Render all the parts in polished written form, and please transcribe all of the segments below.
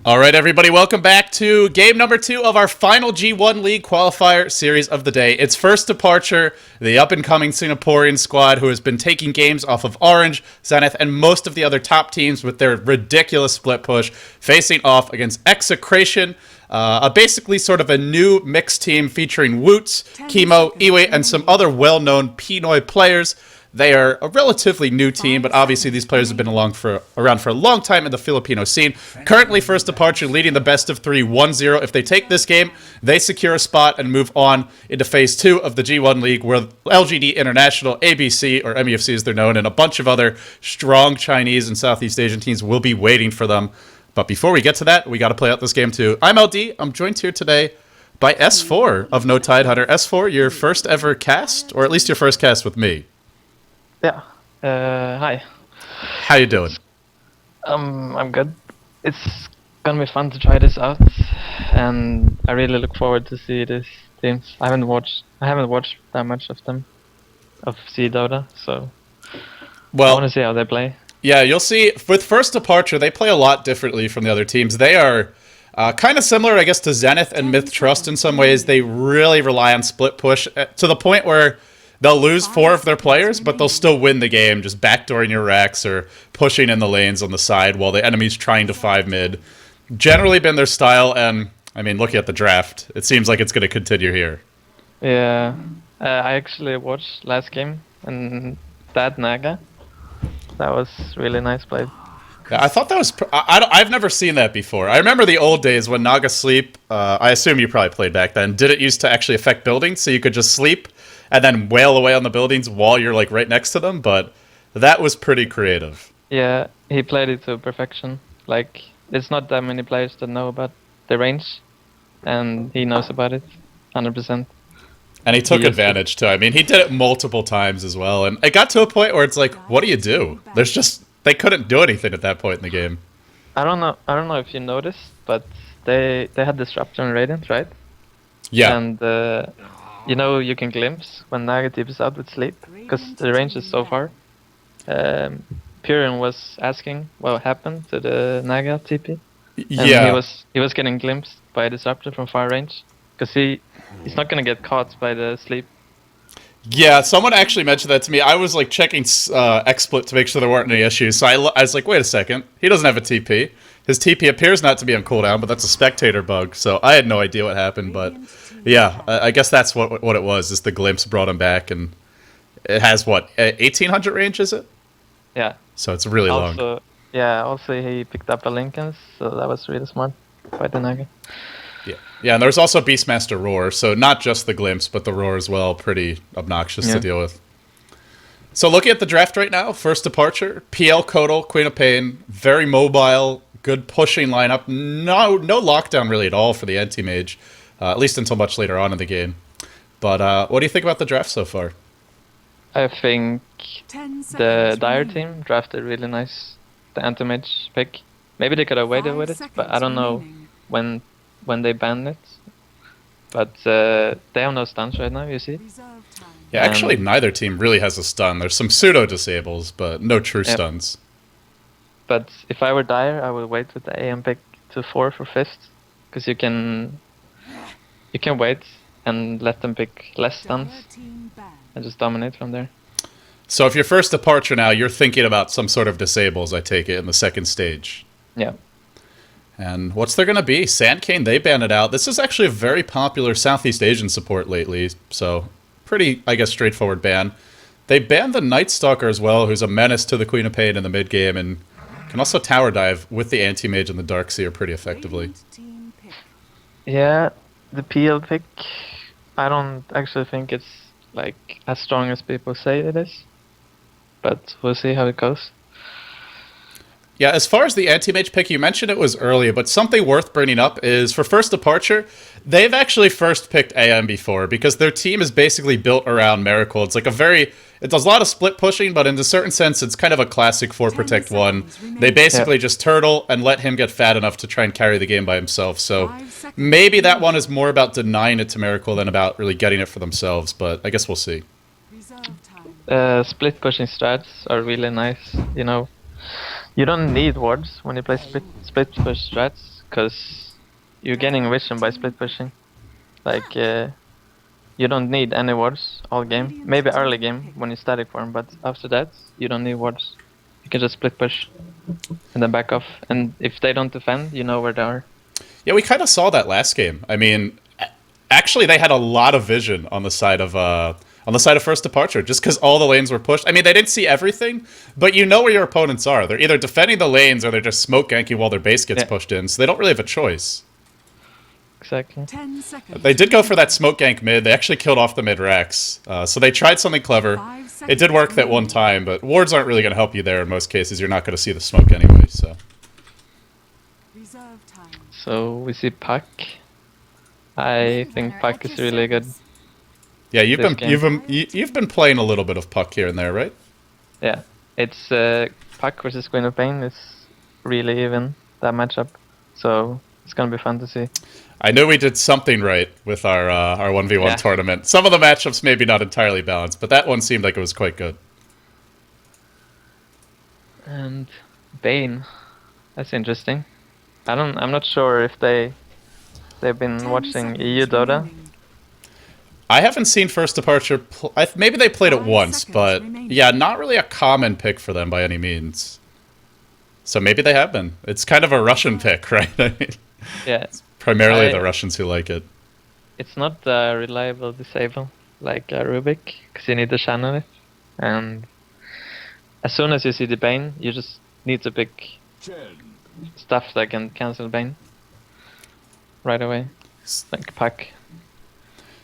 All right, everybody, welcome back to game number 2 of our final G1 League qualifier series of the day. It's first departure, the up-and-coming Singaporean squad who has been taking games off of Orange, Zenith, and most of the other top teams with their ridiculous split push, facing off against Execration, basically sort of a new mixed team featuring Woots, Chemo, Iwe, and some other well-known Pinoy players. They are a relatively new team, but obviously these players have been around for a long time in the Filipino scene. Currently, first departure leading the best of 3, 1-0. If they take this game, they secure a spot and move on into Phase 2 of the G1 League, where LGD International, ABC, or MEFC as they're known, and a bunch of other strong Chinese and Southeast Asian teams will be waiting for them. But before we get to that, we got to play out this game too. I'm LD. I'm joined here today by S4 of No Tide Hunter. S4, your first ever cast, or at least your first cast with me. Yeah. Hi. How you doing? I'm good. It's gonna be fun to try this out, and I really look forward to see these teams. I haven't watched that much of them, of C Dota, so I want to see how they play. Yeah, you'll see. With first departure, they play a lot differently from the other teams. They are kind of similar, I guess, to Zenith and Myth Trust in some ways. They really rely on split push to the point where they'll lose 4 of their players, but they'll still win the game, just backdooring your racks or pushing in the lanes on the side while the enemy's trying to 5 mid. Generally been their style, and, I mean, looking at the draft, it seems like it's going to continue here. Yeah. I actually watched last game, and that Naga, that was really nice play. Yeah, I thought that was... I've never seen that before. I remember the old days when Naga Sleep, I assume you probably played back then, did it used to actually affect buildings, so you could just sleep and then wail away on the buildings while you're like right next to them, but that was pretty creative. Yeah, he played it to perfection. Like, there's not that many players that know about the range, and he knows about it 100%. And he took advantage too. I mean, he did it multiple times as well, and it got to a point where it's like, what do you do? There's just, they couldn't do anything at that point in the game. I don't know if you noticed, but they had Disruptor and Radiant, right? Yeah. And you know, you can glimpse when Naga TPs out with sleep, because the range is so far. Purian was asking what happened to the Naga TP. Yeah. And he was getting glimpsed by a Disruptor from far range, because he's not gonna get caught by the sleep. Yeah, someone actually mentioned that to me. I was like checking XSplit to make sure there weren't any issues. So I was like, wait a second, he doesn't have a TP. His TP appears not to be on cooldown, but that's a spectator bug. So I had no idea what happened, but yeah, I guess that's what it was. Is the glimpse brought him back, and it has what 1800 range, is it? Yeah. So it's really long. Yeah. Also, he picked up a Lincoln, so that was really smart by the Naga. Yeah, and there's also Beastmaster Roar, so not just the glimpse, but the Roar as well. Pretty obnoxious to deal with. So looking at the draft right now, first departure, PL Kodal, Queen of Pain, very mobile, good pushing lineup. No lockdown really at all for the anti-mage, at least until much later on in the game. But what do you think about the draft so far? I think the Dire team drafted really nice, the anti-mage pick. Maybe they could have waited with it, but I don't know when they banned it. But they have no stuns right now, you see? Yeah, actually neither team really has a stun. There's some pseudo-disables, but no true stuns. But if I were Dire, I would wait with the AM pick to 4 for 5th, because you can wait and let them pick less stuns and just dominate from there. So if you're first departure now, you're thinking about some sort of disables, I take it, in the second stage. Yeah. And what's there going to be? Sandcane, they banned it out. This is actually a very popular Southeast Asian support lately, so pretty, I guess, straightforward ban. They banned the Night Stalker as well, who's a menace to the Queen of Pain in the mid game, and can also tower dive with the Anti-Mage and the Darkseer pretty effectively. Yeah, the PL pick, I don't actually think it's like as strong as people say it is, but we'll see how it goes. Yeah, as far as the anti-mage pick, you mentioned it was early, but something worth bringing up is for first departure, they've actually first picked AM before because their team is basically built around Miracle. It's like it does a lot of split pushing, but in a certain sense, it's kind of a classic 4 protect 1. They basically just turtle and let him get fat enough to try and carry the game by himself. So maybe that one is more about denying it to Miracle than about really getting it for themselves, but I guess we'll see. Split pushing strats are really nice, you know. You don't need wards when you play split push strats, because you're getting vision by split pushing. Like, you don't need any wards all game. Maybe early game when you static form, but after that, you don't need wards. You can just split push and then back off. And if they don't defend, you know where they are. Yeah, we kind of saw that last game. I mean, actually, they had a lot of vision on the side of First Departure, just because all the lanes were pushed. I mean, they didn't see everything, but you know where your opponents are. They're either defending the lanes or they're just smoke ganking while their base gets pushed in, so they don't really have a choice. Exactly. 10 seconds. They did go for that smoke gank mid. They actually killed off the mid Rex. So they tried something clever. It did work that one time, but wards aren't really going to help you there in most cases. You're not going to see the smoke anyway, so. Reserve time. So we see Puck. I think Puck is really good. Yeah, you've been playing a little bit of Puck here and there, right? Yeah, it's Puck versus Queen of Pain is really even, that matchup. So it's gonna be fun to see. I knew we did something right with our 1v1 tournament. Some of the matchups maybe not entirely balanced, but that one seemed like it was quite good. And Bane, that's interesting. I'm not sure if they've been watching EU Dota. I haven't seen First Departure. Maybe they played it once, but yeah, not really a common pick for them by any means. So maybe they have been. It's kind of a Russian pick, right? I mean, Yeah. it's primarily the Russians who like it. It's not a reliable disable like Rubik, because you need to channel it. And as soon as you see the Bane, you just need to pick stuff that can cancel Bane right away, like Puck.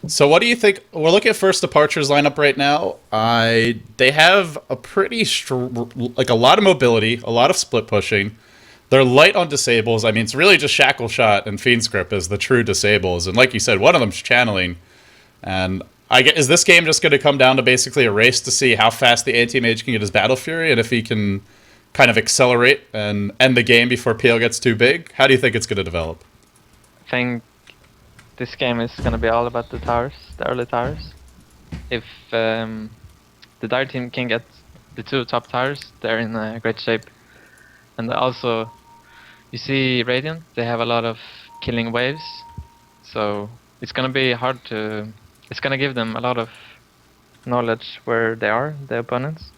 So what do you think? We're looking at First Departure's lineup right now. They have a pretty a lot of mobility, a lot of split pushing. They're light on disables. I mean, it's really just Shackle Shot and Fiend Script as the true disables. And like you said, one of them's channeling. And is this game just going to come down to basically a race to see how fast the anti-mage can get his Battle Fury and if he can kind of accelerate and end the game before PL gets too big? How do you think it's going to develop? I think this game is gonna be all about the towers, the early towers. If the Dire team can get the 2 top towers, they're in great shape. And also, you see Radiant, they have a lot of killing waves, so it's gonna be hard to... It's gonna give them a lot of knowledge where they are, the opponents.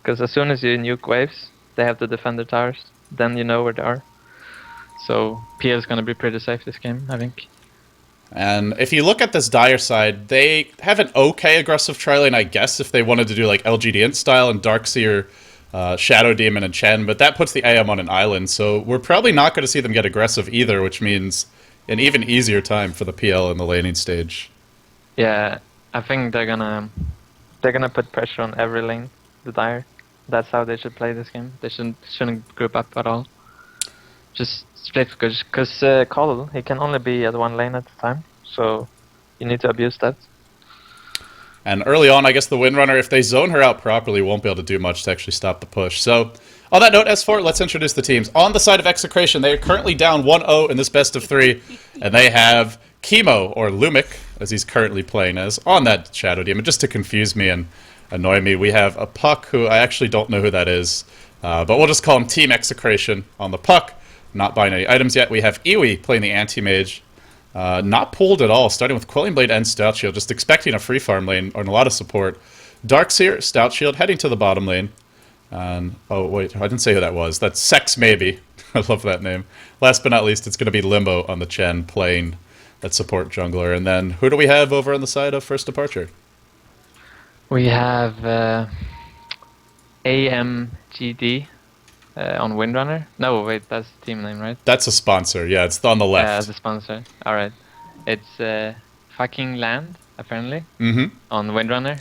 Because as soon as you nuke waves, they have to defend their towers, then you know where they are. So PL is gonna be pretty safe this game, I think. And if you look at this Dire side, they have an okay aggressive tri-lane, I guess, if they wanted to do like LGD Int style and Darkseer, Shadow Demon, and Chen, but that puts the AM on an island, so we're probably not going to see them get aggressive either, which means an even easier time for the PL in the laning stage. Yeah, I think they're gonna put pressure on every lane, the Dire. That's how they should play this game. They shouldn't group up at all. Just split, because Cole, he can only be at one lane at a time, so you need to abuse that. And early on, I guess the Windrunner, if they zone her out properly, won't be able to do much to actually stop the push. So, on that note, S4, let's introduce the teams. On the side of Execration, they are currently down 1-0 in this best of 3, and they have Chemo, or Lumic, as he's currently playing as, on that Shadow Demon. Just to confuse me and annoy me, we have a Puck, who I actually don't know who that is, but we'll just call him Team Execration on the Puck. Not buying any items yet. We have Iwi playing the Anti-Mage. Not pulled at all, starting with Quelling Blade and Stout Shield, just expecting a free farm lane and a lot of support. Darkseer, Stout Shield, heading to the bottom lane. And, oh wait, I didn't say who that was. That's Sex Maybe. I love that name. Last but not least, it's going to be Limbo on the Chen playing that support jungler. And then, who do we have over on the side of First Departure? We have AMGD. On Windrunner? No, wait, that's the team name, right? That's a sponsor, yeah, it's on the left. Yeah, the sponsor. Alright. It's fucking Land, apparently, on Windrunner.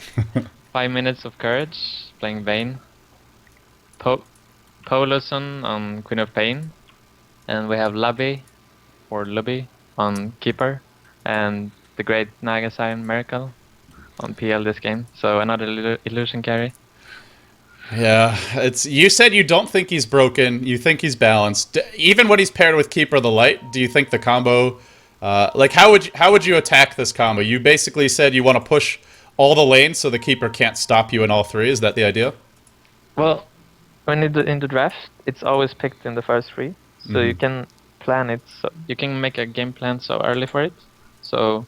5 minutes of Courage, playing Vayne. Poloson on Queen of Pain. And we have Lubby, or Lubby, on Keeper. And the great Nagasign Miracle on PL this game. So another illusion carry. Yeah, you said you don't think he's broken, you think he's balanced. Even when he's paired with Keeper of the Light, do you think the combo... like, how would you attack this combo? You basically said you want to push all the lanes so the Keeper can't stop you in all 3. Is that the idea? Well, when in the draft, it's always picked in the first 3. So you can plan it. So you can make a game plan so early for it. So,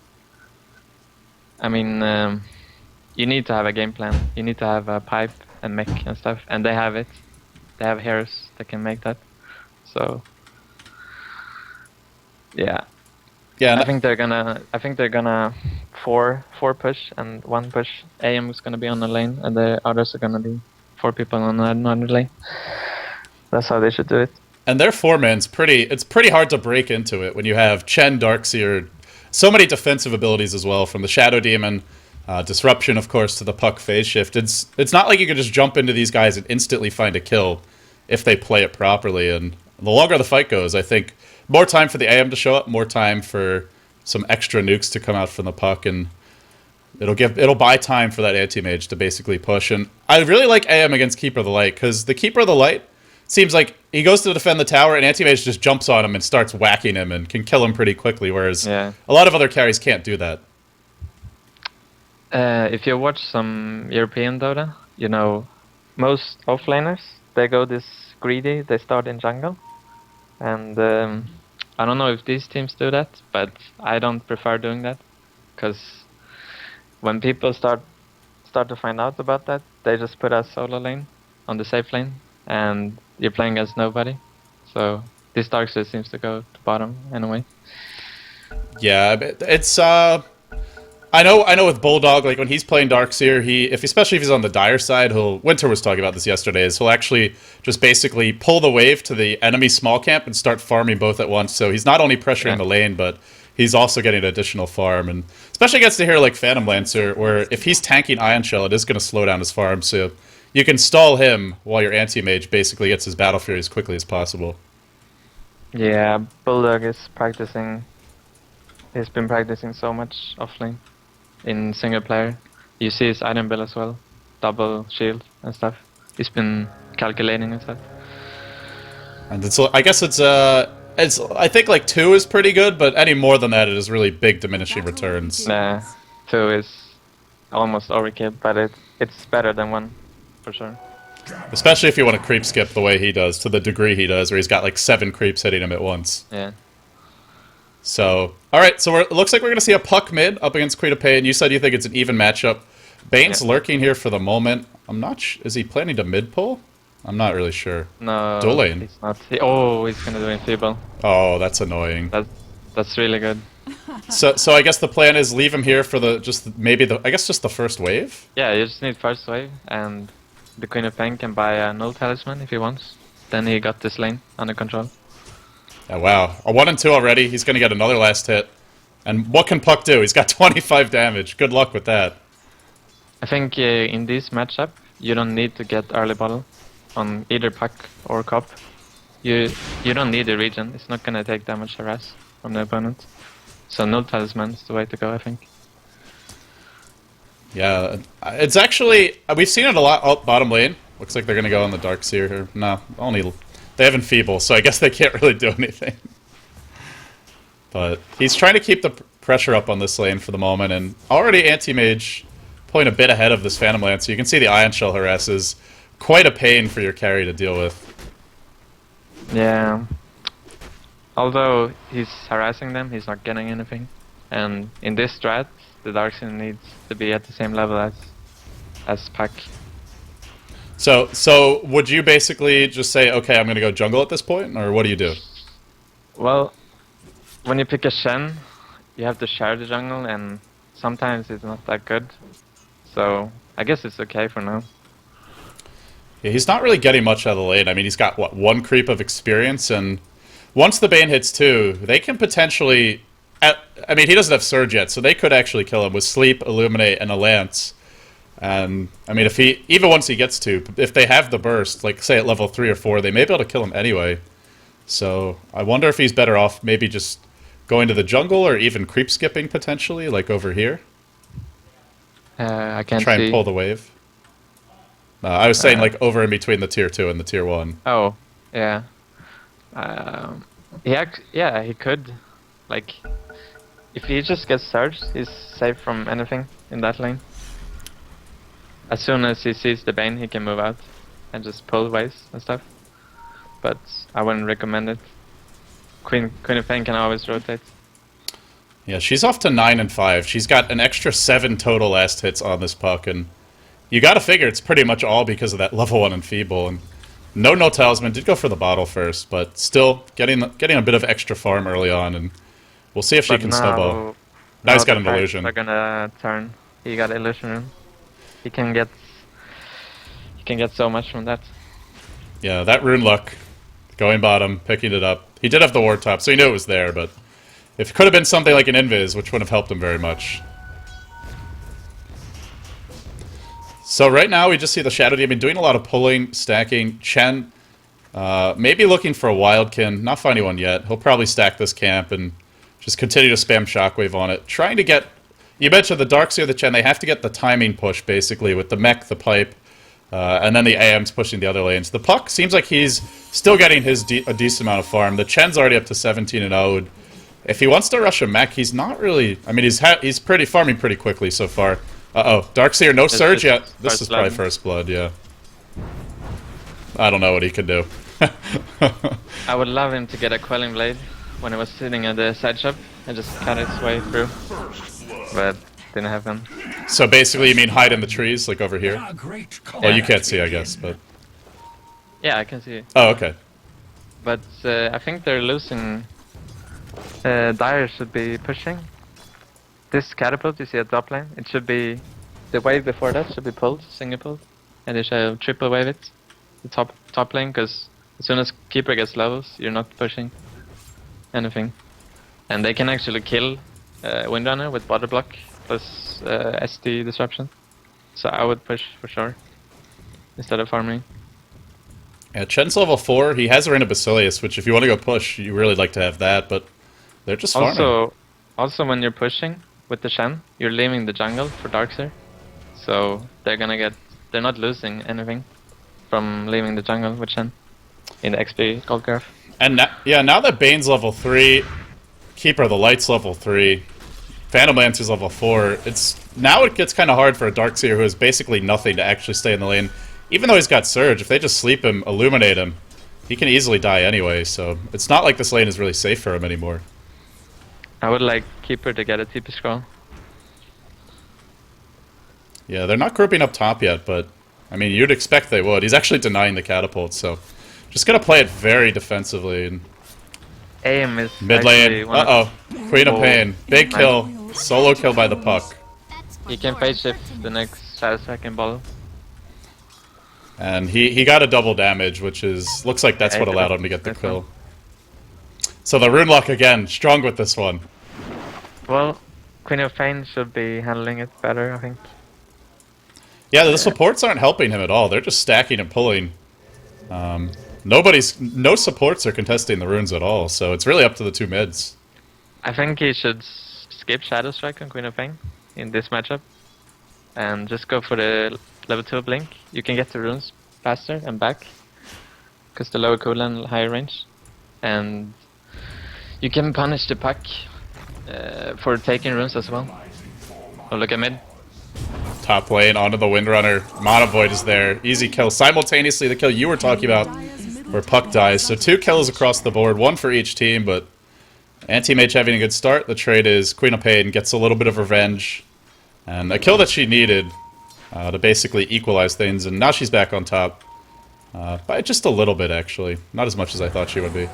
I mean, you need to have a game plan. You need to have a pipe and mech and stuff, and they have it. They have heroes that can make that. So, yeah. Yeah, I think they're gonna four push and one push. AM is gonna be on the lane, and the others are gonna be 4 people on another lane. That's how they should do it. and their 4-man's it's pretty hard to break into it when you have Chen, Darkseer, so many defensive abilities as well, from the Shadow Demon, Disruption, of course, to the Puck phase shift. It's not like you can just jump into these guys and instantly find a kill if they play it properly. And the longer the fight goes, I think more time for the AM to show up, more time for some extra nukes to come out from the Puck, and it'll buy time for that anti-mage to basically push. And I really like AM against Keeper of the Light, because the Keeper of the Light seems like he goes to defend the tower and anti-mage just jumps on him and starts whacking him and can kill him pretty quickly, whereas a lot of other carries can't do that. If you watch some European Dota, you know, most offlaners, they go this greedy, they start in jungle. And I don't know if these teams do that, but I don't prefer doing that. Because when people start to find out about that, they just put a solo lane on the safe lane, and you're playing as nobody. So this Darkseer seems to go to bottom anyway. Yeah, it's I know with Bulldog, like when he's playing Darkseer, especially if he's on the dire side, Winter was talking about this yesterday, he'll actually just basically pull the wave to the enemy small camp and start farming both at once. So he's not only pressuring the lane, but he's also getting additional farm, and especially against a hero like Phantom Lancer, where if he's tanking Ion Shell, it is going to slow down his farm, so you can stall him while your anti-mage basically gets his Battle Fury as quickly as possible. Yeah, Bulldog is practicing. He's been practicing so much offlane in single player. You see his item build as well, double shield and stuff. He's been calculating and stuff. And I guess it's I think like 2 is pretty good, but any more than that, it is really big diminishing returns. Nah, 2 is almost overkill, but it's better than 1, for sure. Especially if you want to creep skip the way he does, to the degree he does, where he's got like 7 creeps hitting him at once. Yeah. So, alright, so it looks like we're going to see a Puck mid up against Queen of Pain. You said you think it's an even matchup. Bane's lurking here for the moment. I'm not is he planning to mid pull? I'm not really sure. No, Dual lane. he's not. He's gonna do Enfeeble. Oh, that's annoying. That's really good. So I guess the plan is leave him here for just the first wave? Yeah, you just need first wave, and the Queen of Pain can buy a null talisman if he wants. Then he got this lane under control. Oh, wow. A 1 and 2 already. He's going to get another last hit. And what can Puck do? He's got 25 damage. Good luck with that. I think in this matchup, you don't need to get early bottle on either Puck or Cop. You don't need the regen. It's not going to take that much harass from the opponent. So null talisman is the way to go, I think. Yeah, it's actually... We've seen it a lot. Oh, bottom lane. Looks like they're going to go on the Darkseer here. No, only... They have Enfeeble, so I guess they can't really do anything. But he's trying to keep the pressure up on this lane for the moment, and already Anti-Mage pulling a bit ahead of this Phantom Lancer. You can see the Ion Shell harass is quite a pain for your carry to deal with. Yeah. Although he's harassing them, he's not getting anything. And in this strat, the Darkseer needs to be at the same level as Pack. So would you basically just say, okay, I'm going to go jungle at this point, or what do you do? Well, when you pick a Shen, you have to share the jungle, and sometimes it's not that good. So I guess it's okay for now. Yeah, he's not really getting much out of the lane. I mean, he's got, what, 1 creep of experience, and once the Bane hits 2, they can potentially... I mean, he doesn't have Surge yet, so they could actually kill him with Sleep, Illuminate, and a Lance. And, I mean, even once he gets 2, if they have the burst, like, say at level 3 or 4, they may be able to kill him anyway. So, I wonder if he's better off maybe just going to the jungle, or even creep skipping, potentially, like over here. I can't Try see. and pull the wave. No, I was saying, like, over in between the tier 2 and the tier 1. Oh, yeah. He could. Like, if he just gets surged, he's safe from anything in that lane. As soon as he sees the Bane, he can move out and just pull waves and stuff. But I wouldn't recommend it. Queen of Pain can always rotate. Yeah, she's off to 9 and 5. She's got an extra 7 total last hits on this puck, and you got to figure it's pretty much all because of that level 1 Enfeeble. And no Talisman did go for the bottle first, but still getting a bit of extra farm early on, and we'll see if she can snowball. Now he's got an illusion. They're gonna turn. He got illusion room. He can get so much from that. Yeah, that rune luck, going bottom, picking it up. He did have the ward top, so he knew it was there, but if it could have been something like an Invis, which wouldn't have helped him very much. So right now we just see the Shadow Demon doing a lot of pulling, stacking. Chen, maybe looking for a Wildkin, not finding one yet. He'll probably stack this camp and just continue to spam Shockwave on it. Trying to get, you mentioned the Darkseer, the Chen, they have to get the timing push basically with the mech, the pipe, and then the AM's pushing the other lanes. The Puck seems like he's still getting his a decent amount of farm. The Chen's already up to 17 and 0. If he wants to rush a mech, he's not really... I mean, he's pretty farming pretty quickly so far. Uh-oh. Darkseer, no surge yet. This is probably first blood, yeah. I don't know what he could do. I would love him to get a Quelling Blade when he was sitting at the side shop and just cut his way through. But didn't happen. So basically you mean hide in the trees, like over here? Well, you can't see, I guess, but... Yeah, I can see it. Oh, okay. But I think they're losing... Dire should be pushing. This catapult you see at top lane, it should be... The wave before that should be pulled, single pulled. And they should triple wave it. The top lane, because as soon as Keeper gets levels, you're not pushing anything. And they can actually kill Windrunner with Water Block plus SD Disruption. So I would push for sure, instead of farming. Yeah, Chen's level 4, he has Arena Basilius, which if you want to go push, you really like to have that, but they're just farming. Also when you're pushing with the Shen, you're leaving the jungle for Darkseer. So they're not losing anything from leaving the jungle with Shen in the XP gold graph. And now that Bane's level 3, Keeper of the Light's level 3, Phantom Lancer's level 4, now it gets kind of hard for a Darkseer who has basically nothing to actually stay in the lane. Even though he's got Surge, if they just sleep him, illuminate him, he can easily die anyway, so it's not like this lane is really safe for him anymore. I would like Keeper to get a TP scroll. Yeah, they're not grouping up top yet, but I mean, you'd expect they would. He's actually denying the catapult, so just gonna play it very defensively. And Aim is mid lane. Queen of Pain, big kill, solo kill by the Puck. He can phase shift the next second ball. And he got a double damage, which looks like that's what allowed him to get the kill. So the rune lock again, strong with this one. Well, Queen of Pain should be handling it better, I think. Yeah, the supports aren't helping him at all. They're just stacking and pulling. No supports are contesting the runes at all, so it's really up to the two mids. I think he should skip Shadow Strike on Queen of Pain in this matchup. And just go for the level 2 blink. You can get the runes faster and back. Because the lower cooldown and higher range. And you can punish the Puck for taking runes as well. Oh, look at mid. Top lane, onto the Windrunner. Mana Void is there. Easy kill. Simultaneously, the kill you were talking about, where Puck dies. So 2 kills across the board, 1 for each team, but Anti-Mage having a good start. The trade is Queen of Pain gets a little bit of revenge. And a kill that she needed to basically equalize things, and now she's back on top. By just a little bit, actually. Not as much as I thought she would be.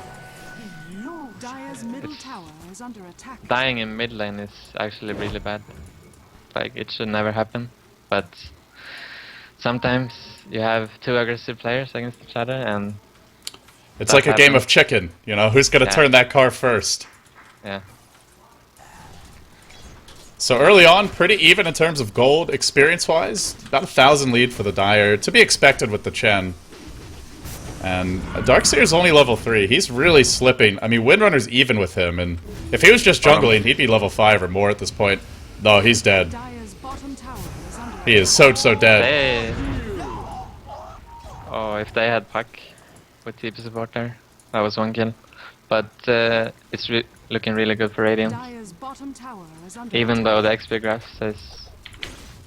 Dying in mid lane is actually really bad. Like, it should never happen. But sometimes you have 2 aggressive players against each other, and it's like a game of chicken, you know? Who's gonna turn that car first? Yeah. So early on, pretty even in terms of gold, experience-wise. About 1,000 lead for the Dire. To be expected with the Chen. And Darkseer's only level 3. He's really slipping. I mean, Windrunner's even with him, and if he was just jungling, he'd be level 5 or more at this point. No, he's dead. He is so dead. Oh, if they had Puck with TP support there, that was 1 kill. But it's looking really good for Radiant. Even though the XP graph says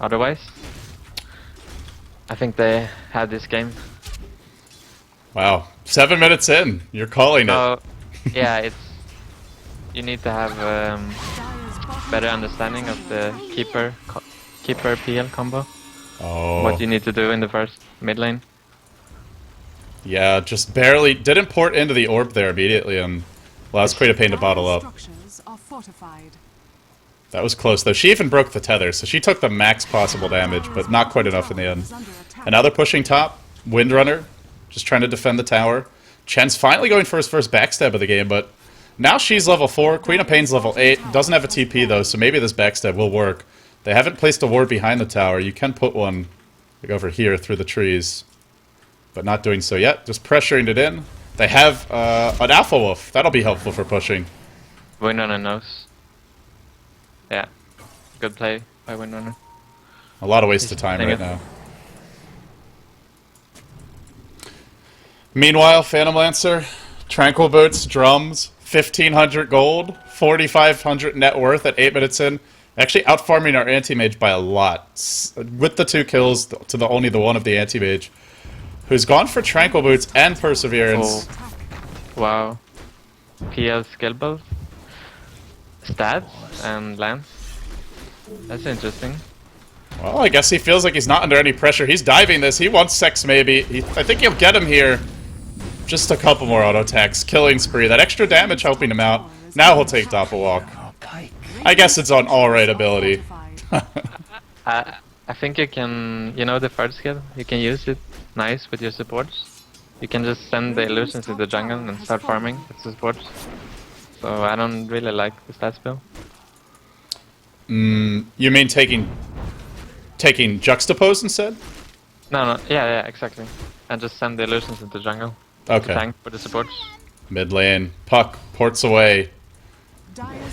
otherwise. I think they had this game. Wow. 7 minutes in. You're calling it. Yeah, you need to have better understanding of the keeper PL combo. Oh. What you need to do in the first mid lane. Yeah, just barely didn't port into the orb there immediately and allows Queen of Pain to bottle up. That was close though. She even broke the tether, so she took the max possible damage, but not quite enough in the end. And now they're pushing top. Windrunner, just trying to defend the tower. Chen's finally going for his first backstab of the game, but now she's level 4. Queen of Pain's level 8. Doesn't have a TP though, so maybe this backstab will work. They haven't placed a ward behind the tower. You can put one like over here through the trees, but not doing so yet. Just pressuring it in. They have an Alpha Wolf. That'll be helpful for pushing. Windrunner knows. Yeah, good play by Windrunner. A lot of waste of time right now. Meanwhile, Phantom Lancer, Tranquil Boots, Drums, 1,500 gold, 4,500 net worth at 8 minutes in. Actually outfarming our anti-mage by a lot. With the 2 kills to only the 1 of the anti-mage. Who's gone for Tranquil Boots and Perseverance. Oh. Wow. PL skill build, stats, and lance. That's interesting. Well, I guess he feels like he's not under any pressure. He's diving this. He wants sex, maybe. I think he'll get him here. Just a couple more auto attacks. Killing spree. That extra damage helping him out. Now he'll take Doppelwalk. I guess it's on alright ability. I think you can, you know the third skill? You can use it nice with your supports. You can just send the illusions to the jungle and start farming with supports. So I don't really like the stat spell. You mean taking Juxtapose instead? No, yeah, exactly. And just send the illusions into the jungle. Okay. Tank for the supports. Mid lane. Puck ports away.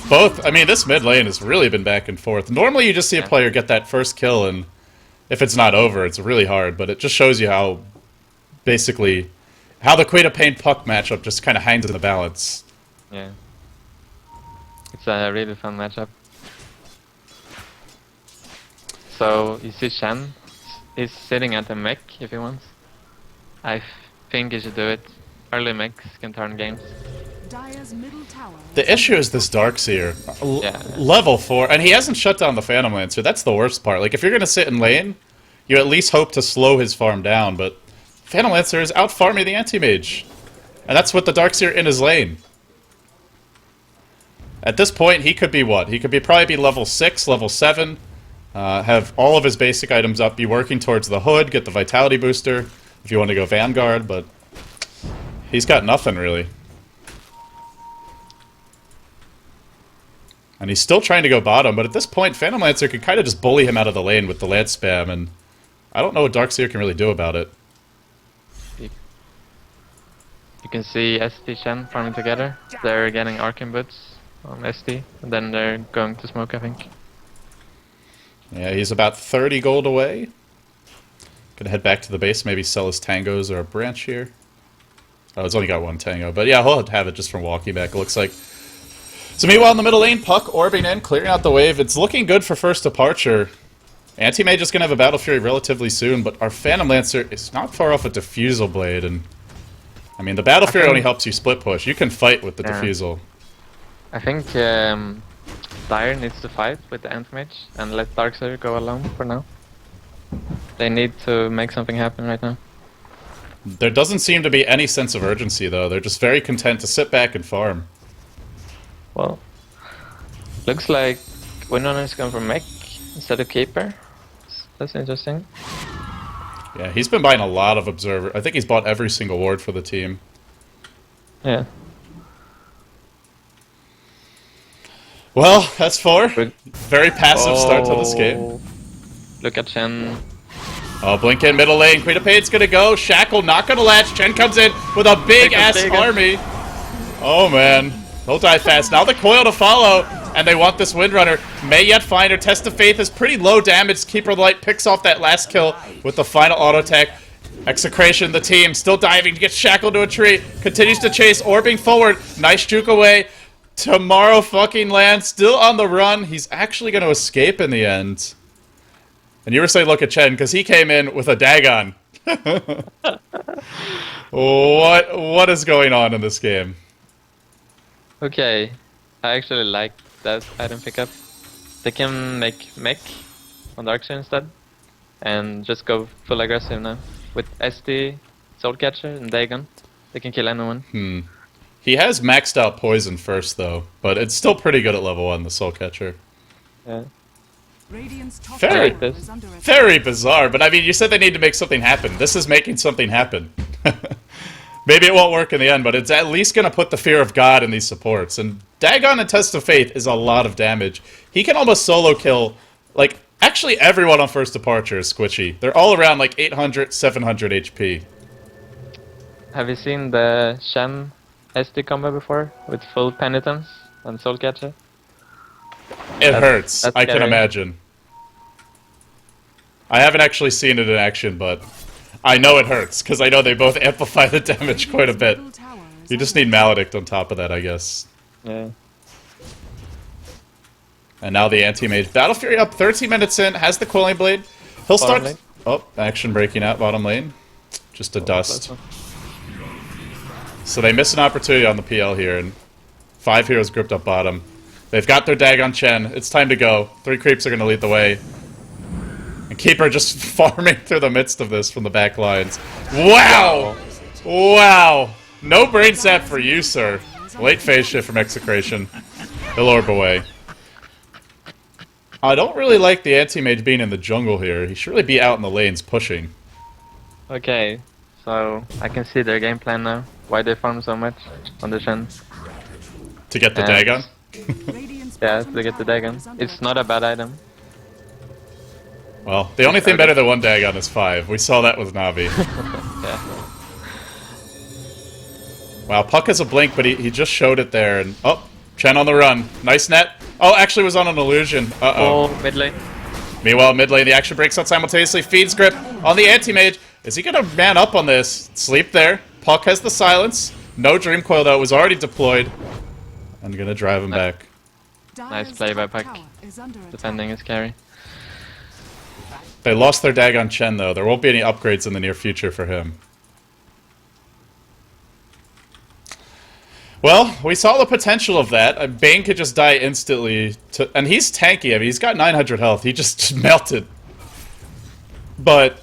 Both, I mean, this mid lane has really been back and forth. Normally you just see a player get that first kill and if it's not over, it's really hard, but it just shows you how, basically, how the Queen of Pain Puck matchup just kind of hangs in the balance. Yeah. It's a really fun matchup. So, you see Shen, he's sitting at the mech if he wants. I think he should do it. Early mechs can turn games. The issue is this Darkseer. Yeah. Level 4, and he hasn't shut down the Phantom Lancer. That's the worst part. Like, if you're going to sit in lane, you at least hope to slow his farm down, but Phantom Lancer is out-farming the Anti-Mage. And that's with the Darkseer in his lane. At this point, he could be what? He could probably be level 6, level 7, have all of his basic items up, be working towards the hood, get the Vitality Booster, if you want to go Vanguard, but he's got nothing, really. And he's still trying to go bottom, but at this point, Phantom Lancer could kind of just bully him out of the lane with the lance spam, and I don't know what Darkseer can really do about it. You can see ST Shen farming together. They're getting Arcane Boots on ST, and then they're going to smoke, I think. Yeah, he's about 30 gold away. Gonna head back to the base, maybe sell his tangos or a branch here. Oh, it's only got 1 tango, but yeah, he'll have it just from walking back, it looks like. So meanwhile in the middle lane, Puck orbing in, clearing out the wave. It's looking good for first departure. Anti-Mage is going to have a Battle Fury relatively soon, but our Phantom Lancer is not far off a Diffusal Blade, and I mean, the Battle Fury only helps you split push. You can fight with the Diffusal. I think Dire needs to fight with the Anti-Mage and let Darkseer go alone for now. They need to make something happen right now. There doesn't seem to be any sense of urgency, though. They're just very content to sit back and farm. Well, looks like Windrunner is going for mech instead of keeper. That's interesting. Yeah, he's been buying a lot of Observer. I think he's bought every single ward for the team. Yeah. Well, that's 4. Very passive start to this game. Look at Chen. Oh, blink in middle lane. Queen of Pain's gonna go. Shackle not gonna latch. Chen comes in with a big-ass army. Oh, man. He'll die fast. Now the coil to follow, and they want this Windrunner. May yet find her. Test of Faith is pretty low damage. Keeper of the Light picks off that last kill with the final auto attack. Execration, the team, still diving, gets shackled to a tree. Continues to chase, orbing forward. Nice juke away. Tomorrow fucking lands, still on the run. He's actually going to escape in the end. And you were saying look at Chen, because he came in with a Dagon. What is going on in this game? Okay, I actually like that item pickup. They can make mech on Darkseer instead, and just go full aggressive now. With SD, Soulcatcher, and Dagon, they can kill anyone. He has maxed out poison first, though, but it's still pretty good at level 1, the Soul Catcher. Yeah. Very, this. very bizarre, but I mean, you said they need to make something happen. This is making something happen. Maybe it won't work in the end, but it's at least going to put the fear of God in these supports. And Dagon and Test of Faith is a lot of damage. He can almost solo kill, like, actually everyone on First Departure is squishy. They're all around, like, 800, 700 HP. Have you seen the Shen SD combo before? With full penitence and Soulcatcher? It hurts, that's I can scary. imagine. I haven't actually seen it in action, but I know it hurts, because I know they both amplify the damage quite a bit. You just need Maledict on top of that, I guess. Yeah. And now the Anti-Mage. Battle Fury up 13 minutes in, has the Quelling Blade. He'll Bottom start... lane. Oh, action breaking out bottom lane. Just a dust. So they miss an opportunity on the PL here, and 5 heroes gripped up bottom. They've got their Dagon Chen. It's time to go. 3 creeps are going to lead the way. And Keeper just farming through the midst of this from the back lines. Wow! Wow! No brain sap for you, sir. Late phase shift from Execration. He'll orb away. I don't really like the Anti-Mage being in the jungle here. He should really be out in the lanes pushing. Okay, so I can see their game plan now. Why they farm so much on the Shen. To get the And- Dagon? Yeah, to get the Dagon. It's not a bad item. Well, the only thing better than 1 Dagon is 5. We saw that with Navi. Yeah. Wow, Puck has a blink, but he just showed it there. And oh, Chen on the run. Nice net. Oh, actually was on an illusion. Uh-oh. Oh, mid lane. Meanwhile, mid lane, the action breaks out simultaneously. Feeds grip on the Anti-Mage. Is he gonna man up on this? Sleep there. Puck has the silence. No Dream Coil, though. It was already deployed. I'm gonna drive him back. Nice play by Puck. Defending his carry. They lost their Dagon Chen, though. There won't be any upgrades in the near future for him. Well, we saw the potential of that. Bane could just die instantly. And he's tanky. I mean, he's got 900 health. He just melted. But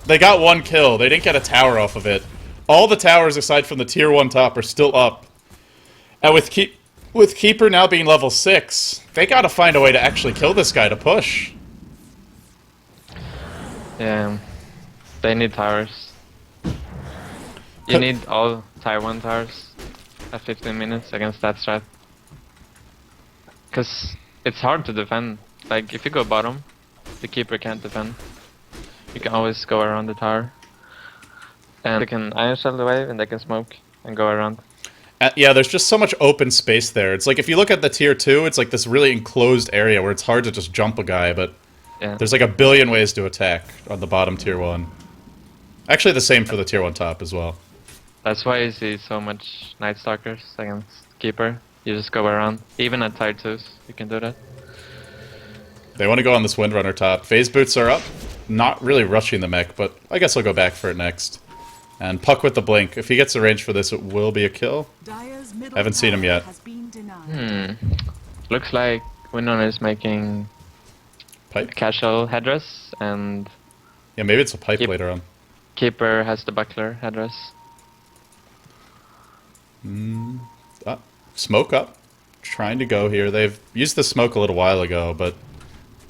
they got 1 kill. They didn't get a tower off of it. All the towers, aside from the tier 1 top, are still up. And with Keeper now being level 6, they gotta find a way to actually kill this guy to push. Yeah. They need towers. You need all tier 1 towers at 15 minutes against that strat. Because it's hard to defend. Like, if you go bottom, the Keeper can't defend. You can always go around the tower. And they can Iron Shell the wave, and they can smoke and go around. Yeah, there's just so much open space there. It's like if you look at the tier 2, it's like this really enclosed area where it's hard to just jump a guy, but Yeah. there's like a billion ways to attack on the bottom tier 1. Actually, the same for the tier 1 top as well. That's why you see so much Night Stalkers against Keeper. You just go around. Even at tier 2s, you can do that. They want to go on this Windrunner top. Phase boots are up. Not really rushing the mech, but I guess I'll go back for it next. And Puck with the blink. If he gets a range for this, it will be a kill. Haven't seen him yet. Looks like Windrunner is making Pipe? casual headdress, and Yeah, maybe it's a pipe Keep- later on. Keeper has the buckler headdress. Smoke up. Trying to go here. They've used the smoke a little while ago, but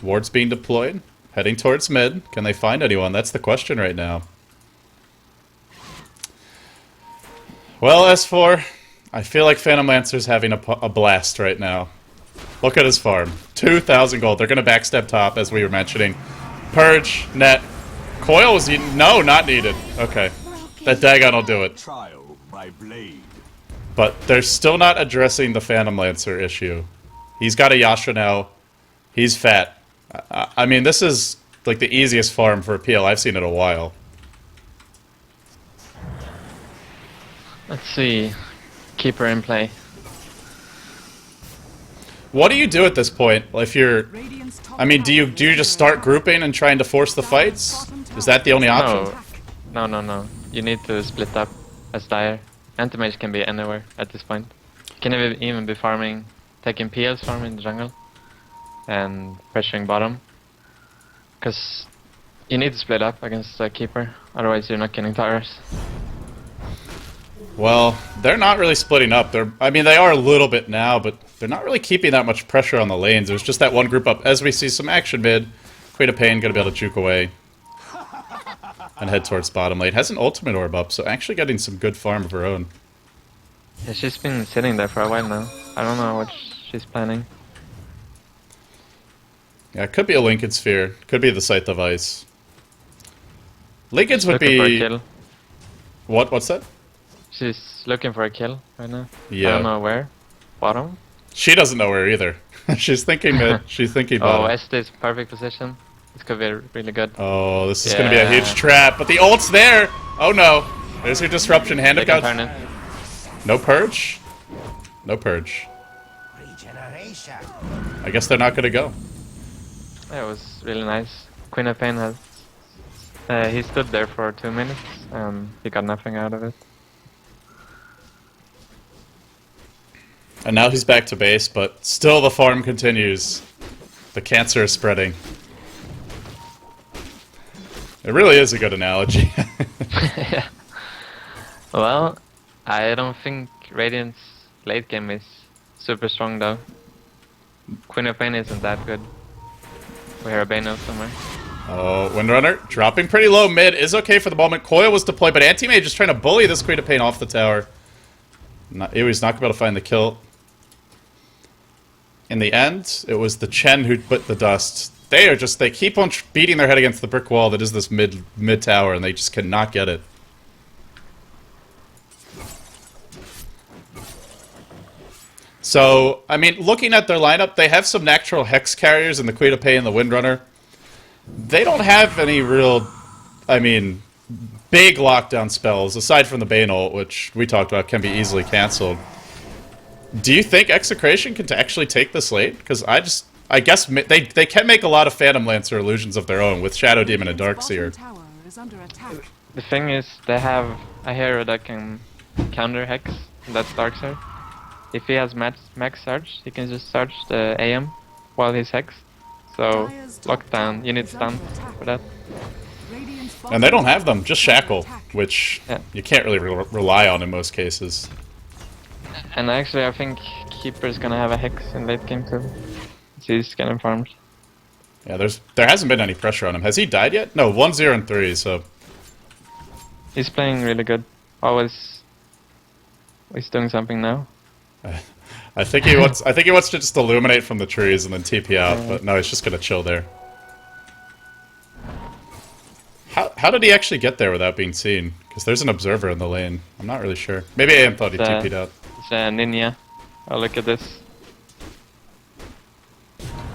ward's being deployed. Heading towards mid. Can they find anyone? That's the question right now. Well, S4, I feel like Phantom Lancer's having a blast right now. Look at his farm. 2,000 gold. They're going to backstep top, as we were mentioning. Purge, net. Coil was eaten. No, not needed. Okay. That Dagon will do it. Trial by blade. But they're still not addressing the Phantom Lancer issue. He's got a Yasha now. He's fat. I mean, this is like the easiest farm for a PL I've seen in a while. Let's see. Keeper in play. What do you do at this point? If you're, I mean, do you just start grouping and trying to force the fights? Is that the only option? No. You need to split up as dire. Anti-mage can be anywhere at this point. Can even be farming, taking PL's farm in the jungle, and pressuring bottom. Because you need to split up against the keeper, otherwise you're not getting towers. Well, they're not really splitting up. I mean, they are a little bit now, but they're not really keeping that much pressure on the lanes. There's just that one group up. As we see some action mid, Queen of Pain gonna be able to juke away and head towards bottom lane. Has an ultimate orb up, so actually getting some good farm of her own. Yeah, she's been sitting there for a while now. I don't know what she's planning. Yeah, it could be a Lincoln Sphere. Could be the Scythe of Ice. Lincolns would Looking for a be... kill. What's that? She's looking for a kill right now. Yeah. I don't know where. Bottom? She doesn't know where either. She's thinking mid. She's thinking Oh, bottom. Estes, perfect position. This could be really good. Oh, this is going to be a huge trap. But the ult's there. Oh, no. There's your disruption. Hand They it can out. turn it. No purge? No purge. Regeneration. I guess they're not going to go. Yeah, it was really nice. Queen of Pain has... he stood there for 2 minutes and he got nothing out of it. And now he's back to base, but still the farm continues. The cancer is spreading. It really is a good analogy. Yeah. Well, I don't think Radiant's late game is super strong though. Queen of Pain isn't that good. We hear a Bane somewhere. Oh, Windrunner dropping pretty low mid is okay for the moment. Coil was deployed, but Anti-Mage is trying to bully this Queen of Pain off the tower. He's not going to be able to find the kill. In the end, it was the Chen who put the dust. They keep on beating their head against the brick wall that is this mid tower, and they just cannot get it. So, I mean, looking at their lineup, they have some natural Hex carriers in the Queen of Pain and the Windrunner. They don't have any real, I mean, big lockdown spells, aside from the Bane ult, which we talked about can be easily cancelled. Do you think Execration can actually take this late? Because I guess they can make a lot of Phantom Lancer illusions of their own with Shadow Demon and Darkseer. The thing is, they have a hero that can counter Hex, and that's Darkseer. If he has max search, he can just search the AM while he's Hex. So, lockdown, you need stun for that. And they don't have them, just Shackle, which Yeah. you can't really rely on in most cases. And actually, I think Keeper's gonna have a Hex in late game too. He's getting farmed. Yeah, there hasn't been any pressure on him. Has he died yet? No, 1-0 and 3, so... He's playing really good. Always... He's doing something now. I think he wants to just illuminate from the trees and then TP out, but no, he's just gonna chill there. How did he actually get there without being seen? Because there's an observer in the lane. I'm not really sure. Maybe AM thought he TP'd out. It's a Ninja. Oh, look at this.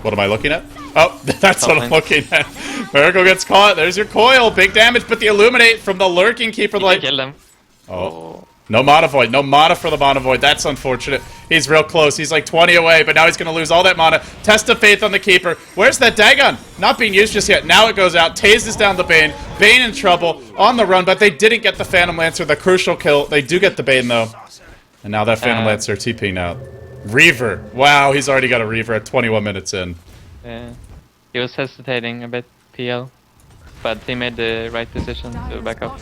What am I looking at? Oh, that's what I'm Something. looking at. Miracle gets caught. There's your coil. Big damage, but the illuminate from the lurking keeper You light. can kill them. Oh. No mana void. No mana for the mana void. That's unfortunate. He's real close. He's like 20 away, but now he's going to lose all that mana. Test of faith on the keeper. Where's that Dagon? Not being used just yet. Now it goes out. Tases down the Bane. Bane in trouble. On the run, but they didn't get the Phantom Lancer. The crucial kill. They do get the Bane, though. And now that Phantom Lancer TPing out. Reaver. Wow, he's already got a Reaver at 21 minutes in. Yeah. He was hesitating a bit, PL. But he made the right decision to back up.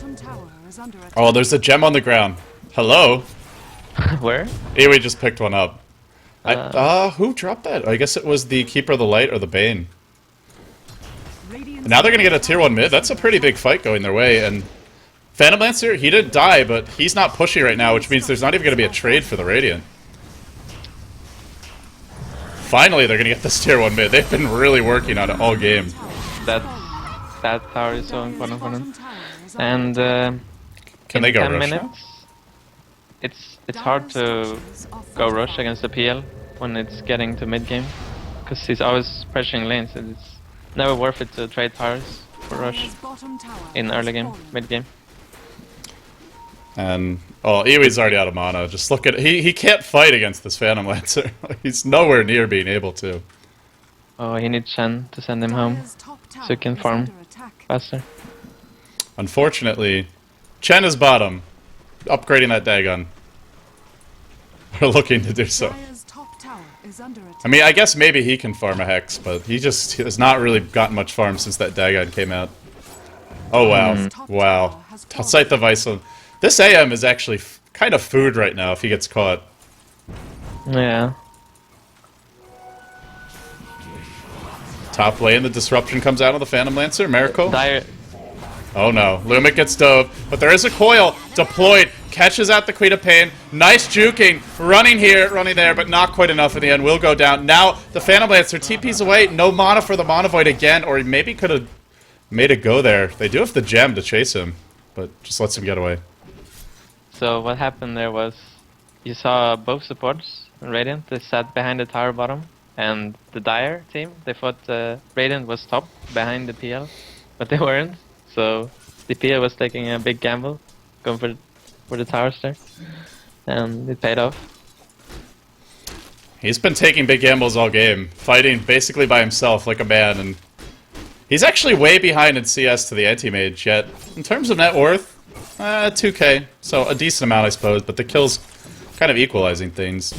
Oh, there's a gem on the ground. Hello? Where? Iwi just picked one up. Who dropped that? I guess it was the Keeper of the Light or the Bane. And now they're gonna get a tier 1 mid. That's a pretty big fight going their way, and Phantom Lancer, he didn't die, but he's not pushy right now, which means there's not even gonna be a trade for the Radiant. Finally, they're gonna get this tier 1 mid. They've been really working on it all game. That tower is so important for them. And Can in they go 10 rush now? minutes, it's hard to go rush against the PL when it's getting to mid game, because he's always pressuring lanes. And it's never worth it to trade towers for rush in early game, mid game. And Iwi's already out of mana. Just look at he can't fight against this Phantom Lancer. He's nowhere near being able to. Oh, he needs Shen to send him home so he can farm faster. Unfortunately, Chen is bottom, upgrading that Dagon. are looking to do so. Dire's top tower is under attack. I mean, I guess maybe he can farm a Hex, but he just has not really gotten much farm since that Dagon came out. Oh, wow. Wow. Scythe of Iceland. This AM is actually kind of food right now if he gets caught. Yeah. Top lane, the disruption comes out on the Phantom Lancer. Miracle. Dire. Oh no. Lumic gets dove, but there is a coil deployed. Catches out the Queen of Pain. Nice juking. Running here, running there, but not quite enough in the end. Will go down. Now, the Phantom Lancer TP's away. No mana for the Mana Void again, or he maybe could have made it go there. They do have the gem to chase him, but just lets him get away. So what happened there was, you saw both supports, Radiant, they sat behind the tower bottom, and the Dire team, they thought Radiant was top behind the PL, but they weren't. So the PL was taking a big gamble, going for the towers there, and it paid off. He's been taking big gambles all game, fighting basically by himself like a man, and he's actually way behind in CS to the anti-mage, yet in terms of net worth, 2k, so a decent amount I suppose, but the kills kind of equalizing things.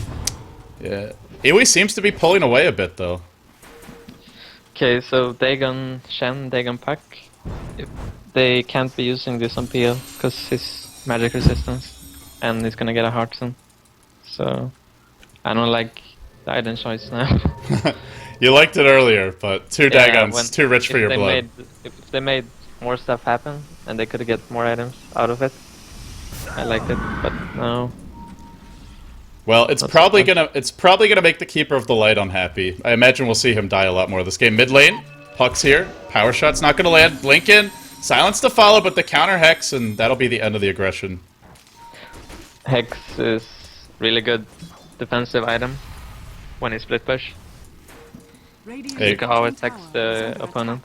Yeah, Iwi seems to be pulling away a bit though. Okay, so Dagon Shen, Dagon Puck, they can't be using this on PL because his magic resistance, and he's gonna get a heart soon. So I don't like the item choice now. You liked it earlier, but two Yeah, Dagons, too rich for your blood. If they made more stuff happen and they could get more items out of it, I liked it, but no. Well, it's probably gonna make the Keeper of the Light unhappy. I imagine we'll see him die a lot more this game. Mid lane, Puck's here. Power shot's not gonna land. Blink in, silence to follow, but the counter Hex, and that'll be the end of the aggression. Hex is really good defensive item when he split push. Hey. You can always hex the opponent.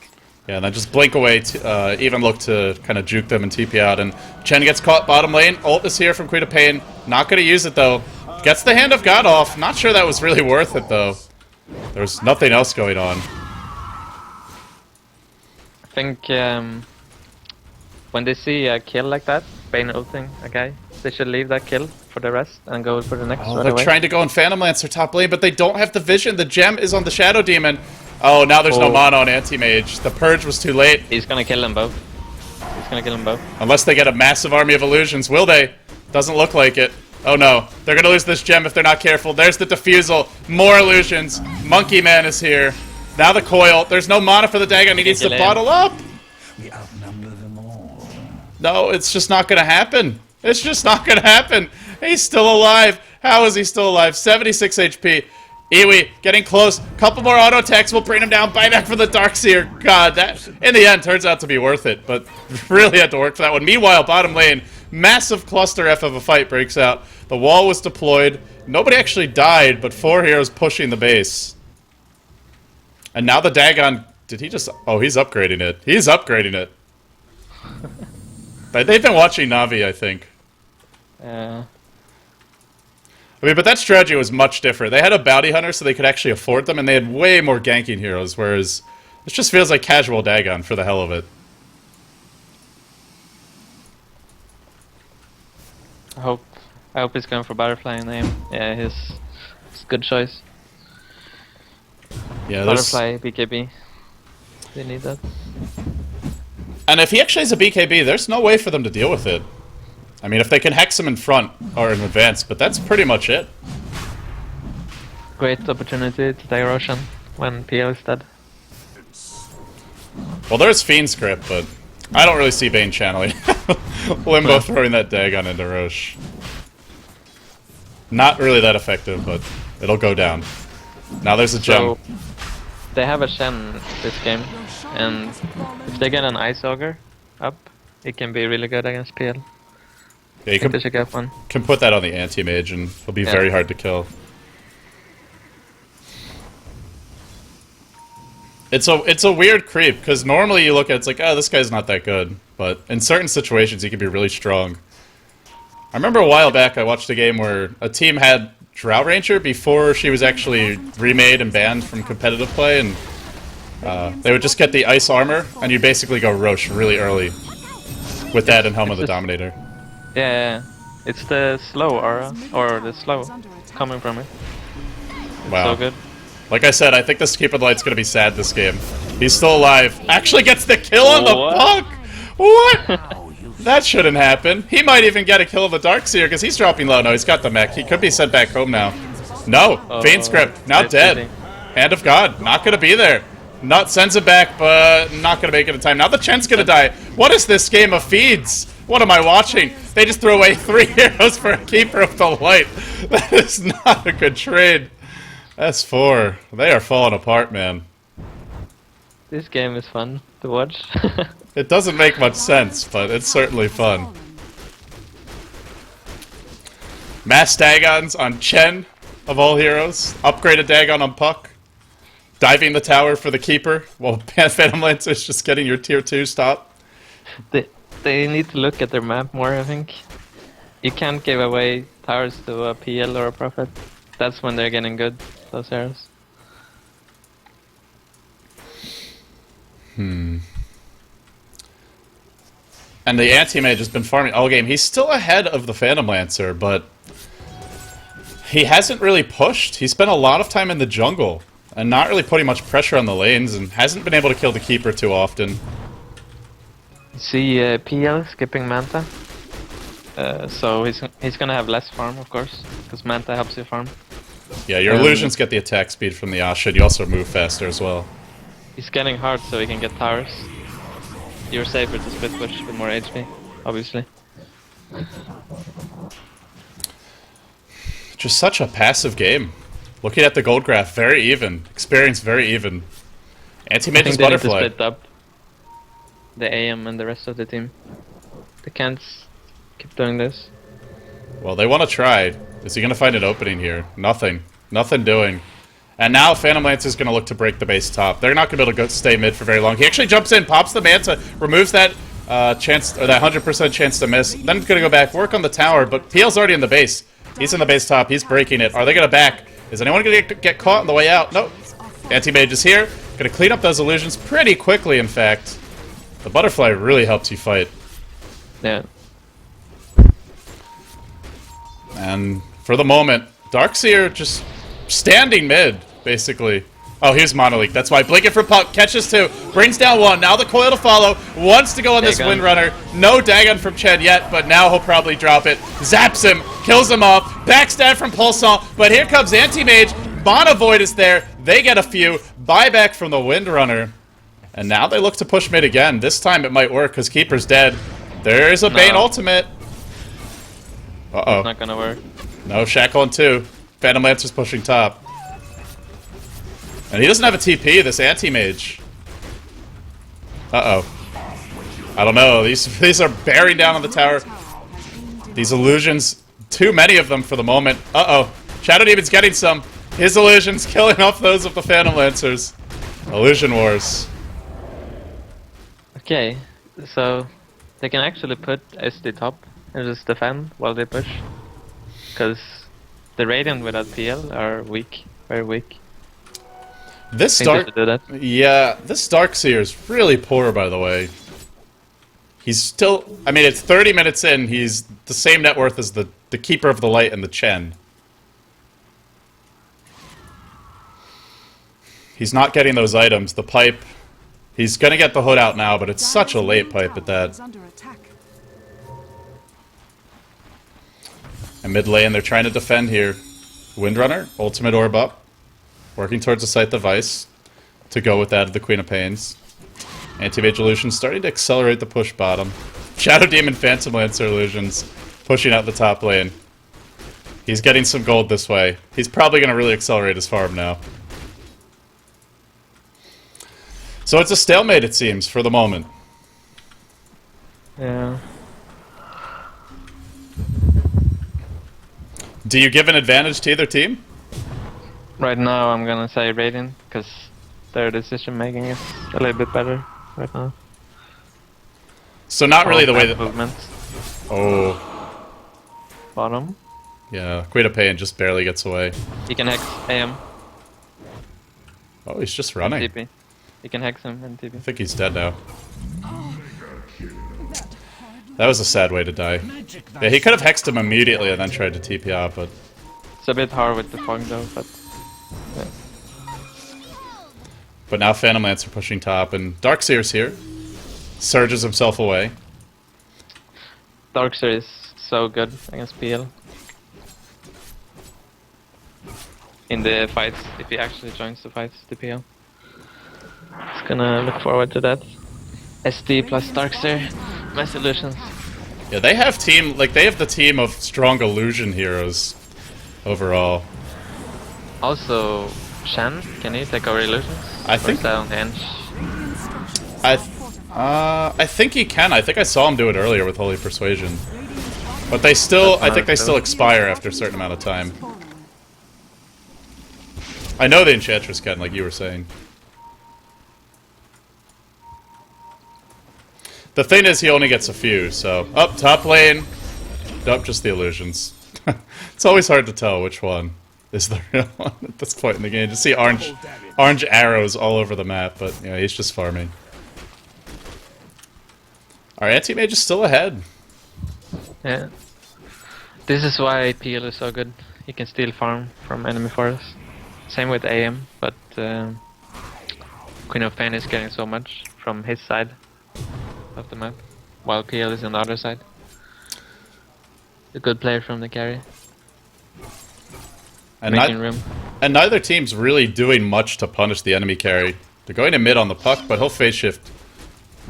Yeah, and then just blink away, even look to kind of juke them and TP out. And Chen gets caught bottom lane. Ult is here from Queen of Pain. Not going to use it, though. Gets the Hand of God off. Not sure that was really worth it, though. There's nothing else going on. I think when they see a kill like that, Bane ulting a guy, they should leave that kill for the rest and go for the next Oh, right they're away. trying to go in Phantom Lancer top lane, but they don't have the vision. The gem is on the Shadow Demon. Oh, now there's no mana on Anti-Mage. The Purge was too late. He's gonna kill them both. He's gonna kill them both. Unless they get a massive army of illusions. Will they? Doesn't look like it. Oh no. They're gonna lose this gem if they're not careful. There's the Diffusal. More illusions. Monkey Man is here. Now the coil. There's no mana for the Dagon. He needs to bottle up. We outnumber them all. No, it's just not gonna happen. It's just not gonna happen. He's still alive. How is he still alive? 76 HP. Iwi getting close. Couple more auto attacks will bring him down. Buyback for the Darkseer. God, that in the end turns out to be worth it, but really had to work for that one. Meanwhile, bottom lane, massive cluster F of a fight breaks out. The wall was deployed. Nobody actually died, but 4 heroes pushing the base. And now the Dagon. Did he just? Oh, he's upgrading it. He's upgrading it. But they've been watching Navi, I think. I mean, but that strategy was much different. They had a bounty hunter so they could actually afford them, and they had way more ganking heroes, whereas this just feels like casual Dagon for the hell of it. I hope he's going for Butterfly in name. Yeah, it's a good choice. Yeah, Butterfly, BKB. They need that. And if he actually has a BKB, there's no way for them to deal with it. I mean, if they can hex him in front or in advance, but that's pretty much it. Great opportunity to take Roshan when PO is dead. Well, there's Fiend's Grip, but I don't really see Bane channeling. Limbo throwing that Dagon into Roche. Not really that effective, but it'll go down. Now there's a gem. So, they have a Shen this game, and if they get an Ice Augur up, it can be really good against PL. Yeah, you They should get one. can put that on the anti-mage and it'll be very hard to kill. It's a weird creep, because normally you look at it, it's like, oh, this guy's not that good. But in certain situations, he can be really strong. I remember a while back I watched a game where a team had Drow Ranger before she was actually remade and banned from competitive play, and they would just get the ice armor, and you'd basically go Roche really early with that and Helm of the Dominator. Yeah, It's the slow aura, or the slow coming from it. Wow. So good. Like I said, I think this Keeper of the Light's gonna be sad this game. He's still alive. Actually gets the kill on the What? puck! What? That shouldn't happen. He might even get a kill of the Darkseer because he's dropping low. No, he's got the mech. He could be sent back home now. No, Vein Script, now that's dead. cheating. Hand of God, not gonna be there. Not sends it back, but not gonna make it in time. Now the Chen's gonna die. What is this game of feeds? What am I watching? They just threw away 3 heroes for a Keeper of the Light. That is not a good trade. S4, they are falling apart, man. This game is fun to watch. It doesn't make much sense, but it's certainly fun. Mass Dagons on Chen, of all heroes. Upgraded Dagon on Puck. Diving the tower for the Keeper, while Phantom Lance is just getting your tier 2 stop. They need to look at their map more, I think. You can't give away towers to a PL or a Prophet. That's when they're getting good, those heroes. And the Anti-Mage has been farming all game. He's still ahead of the Phantom Lancer, but he hasn't really pushed. He spent a lot of time in the jungle and not really putting much pressure on the lanes and hasn't been able to kill the Keeper too often. See PL skipping Manta. So he's gonna have less farm, of course, because Manta helps you farm. Yeah, your illusions get the attack speed from the Asha. You also move faster as well. He's getting hard so he can get towers. You're safer to split push with more HP, obviously. Just such a passive game. Looking at the gold graph, very even. Experience very even. I Anti-Mage is think they need to Butterfly. split up the AM and the rest of the team. They can't keep doing this. Well, they want to try. Is he going to find an opening here? Nothing. Nothing doing. And now Phantom Lance is going to look to break the base top. They're not going to be able to stay mid for very long. He actually jumps in, pops the Manta, removes that chance, or that 100% chance to miss. Then he's going to go back, work on the tower, but PL's already in the base. He's in the base top. He's breaking it. Are they going to back? Is anyone going to get caught on the way out? Nope. Anti-Mage is here. Going to clean up those illusions pretty quickly, in fact. The Butterfly really helps you fight. Yeah. And for the moment, Darkseer just standing mid, basically. Oh, here's Monolith. That's why. Blinking for Puck. Catches 2. Brings down 1. Now the coil to follow. Wants to go on this Dagon. Windrunner. No Dagon from Chen yet, but now he'll probably drop it. Zaps him. Kills him off. Backstab from Pulsar. But here comes Anti-Mage. Monovoid is there. They get a few. Buyback from the Windrunner. And now they look to push mid again. This time it might work because Keeper's dead. There's a Bane ultimate. Uh-oh. Not gonna work. No, Shackle on 2. Phantom Lancer's pushing top. And he doesn't have a TP, this Anti-Mage. Uh-oh. I don't know. These are bearing down on the tower. These illusions, too many of them for the moment. Uh-oh. Shadow Demon's getting some. His illusions killing off those of the Phantom Lancers. Illusion Wars. Okay, so they can actually put SD top and just defend while they push. Because the Radiant without PL are weak. Very weak. This I think they Dark... should do that. Yeah, this Darkseer is really poor, by the way. He's still... I mean, it's 30 minutes in. He's the same net worth as the Keeper of the Light and the Chen. He's not getting those items. The pipe... He's gonna get the hood out now, but it's such a late pipe at that. And mid lane, they're trying to defend here. Windrunner, ultimate orb up. Working towards the Scythe device to go with that of the Queen of Pains. Anti-Mage Illusion starting to accelerate the push bottom. Shadow Demon Phantom Lancer Illusions pushing out the top lane. He's getting some gold this way. He's probably going to really accelerate his farm now. So it's a stalemate, it seems, for the moment. Yeah. Do you give an advantage to either team? Right now I'm gonna say Radiant, because their decision making is a little bit better right now. So not really the way that... Movement. Oh, Bottom. yeah. Queen of Pain just barely gets away. He can hex AM. Oh, he's just and running. TP. He can hex him and TP. I think he's dead now. That was a sad way to die. Yeah, he could have hexed him immediately and then tried to TP out, but... It's a bit hard with the fog though, but... Yeah. But now Phantom Lancer pushing top, and Darkseer's here. Surges himself away. Darkseer is so good against PL. In the fights, if he actually joins the fights, the PL. It's gonna look forward to that. SD plus Darkseer, Mass Illusions. Yeah, they have team, like, they have the team of strong illusion heroes overall. Also, Shen, can he take over illusions? I Or think- is that on the end? I think he can. I think I saw him do it earlier with Holy Persuasion. But they still, I think they still expire after a certain amount of time. I know the Enchantress can, like you were saying. The thing is, he only gets a few, so... Up, top lane. Nope, just the illusions. It's always hard to tell which one is the real one at this point in the game. Just see orange arrows all over the map, but, yeah, he's just farming. Our anti-mage is still ahead. Yeah. This is why PL is so good. He can steal farm from enemy forests. Same with AM, but Queen of Pain is getting so much from his side of the map, while PL is on the other side. A good player from the carry, And, making room. and neither team's really doing much to punish the enemy carry. They're going to mid on the puck, but he'll phase shift.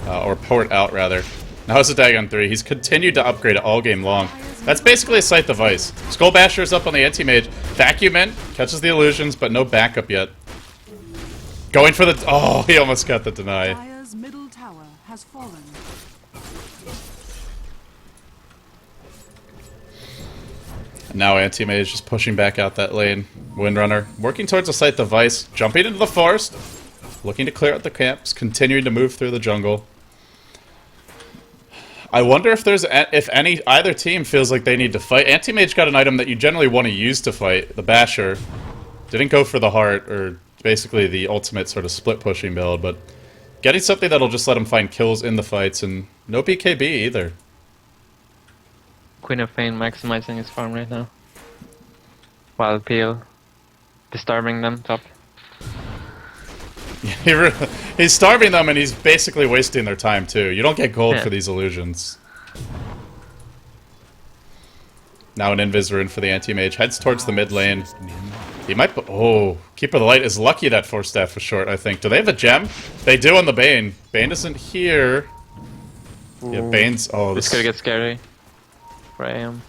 Or port out, rather. Now it's a Dagon 3. He's continued to upgrade it all game long. That's basically a Scythe device. Skull Basher's up on the anti-mage. Vacuum in, catches the illusions, but no backup yet. Going for the... Oh, he almost got the deny. Dire's middle tower has fallen. Now anti-mage just pushing back out that lane. Windrunner working towards a Scythe device. Jumping into the forest. Looking to clear out the camps. Continuing to move through the jungle. I wonder if there's either team feels like they need to fight. Anti-Mage got an item that you generally want to use to fight, the Basher. Didn't go for the heart, or basically the ultimate sort of split pushing build, but getting something that'll just let him find kills in the fights, and no BKB either. Queen of Pain maximizing his farm right now, while PL disturbing them top. He's starving them, and he's basically wasting their time too. You don't get gold Yeah. for these illusions. Now an Invis rune for the anti-mage. Heads towards the mid lane. He might... Oh, Keeper of the Light is lucky that Force Staff was short, I think. Do they have a gem? They do on the Bane. Bane isn't here. Yeah, Bane's... Oh, This could get scary for AM.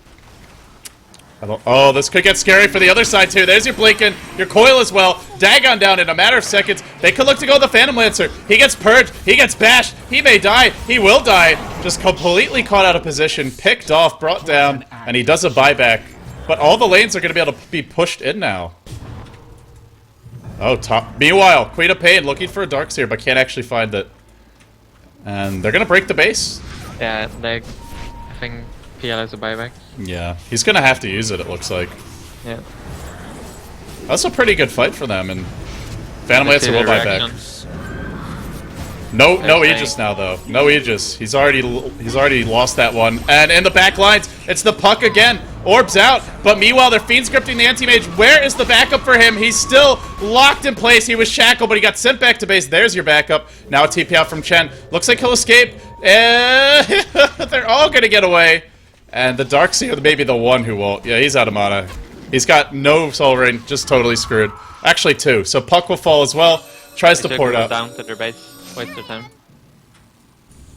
Oh, this could get scary for the other side, too. There's your Blinken, your Coil as well. Dagon down in a matter of seconds. They could look to go the Phantom Lancer. He gets purged. He gets bashed. He may die. He will die. Just completely caught out of position, picked off, brought down, and he does a buyback. But all the lanes are going to be able to be pushed in now. Oh, top. Meanwhile, Queen of Pain looking for a Darkseer, but can't actually find it. And they're going to break the base. Yeah, I think PL has a buyback. Yeah, he's going to have to use it, it looks like. Yeah. That's a pretty good fight for them, and Phantom Let's Lancer see will the buy back. reaction. No They're Aegis playing. now, though. No Aegis. He's already lost that one. And in the back lines, it's the puck again. Orbs out, but meanwhile they're fiend scripting the anti-mage. Where is the backup for him? He's still locked in place. He was shackled, but he got sent back to base. There's your backup. Now a TP out from Chen. Looks like he'll escape. They're all gonna get away. And the Darkseer may be the one who won't. Yeah, he's out of mana. He's got no soul ring, just totally screwed. Actually, two. So Puck will fall as well. Tries They to should port go out. down to their base, waste their time.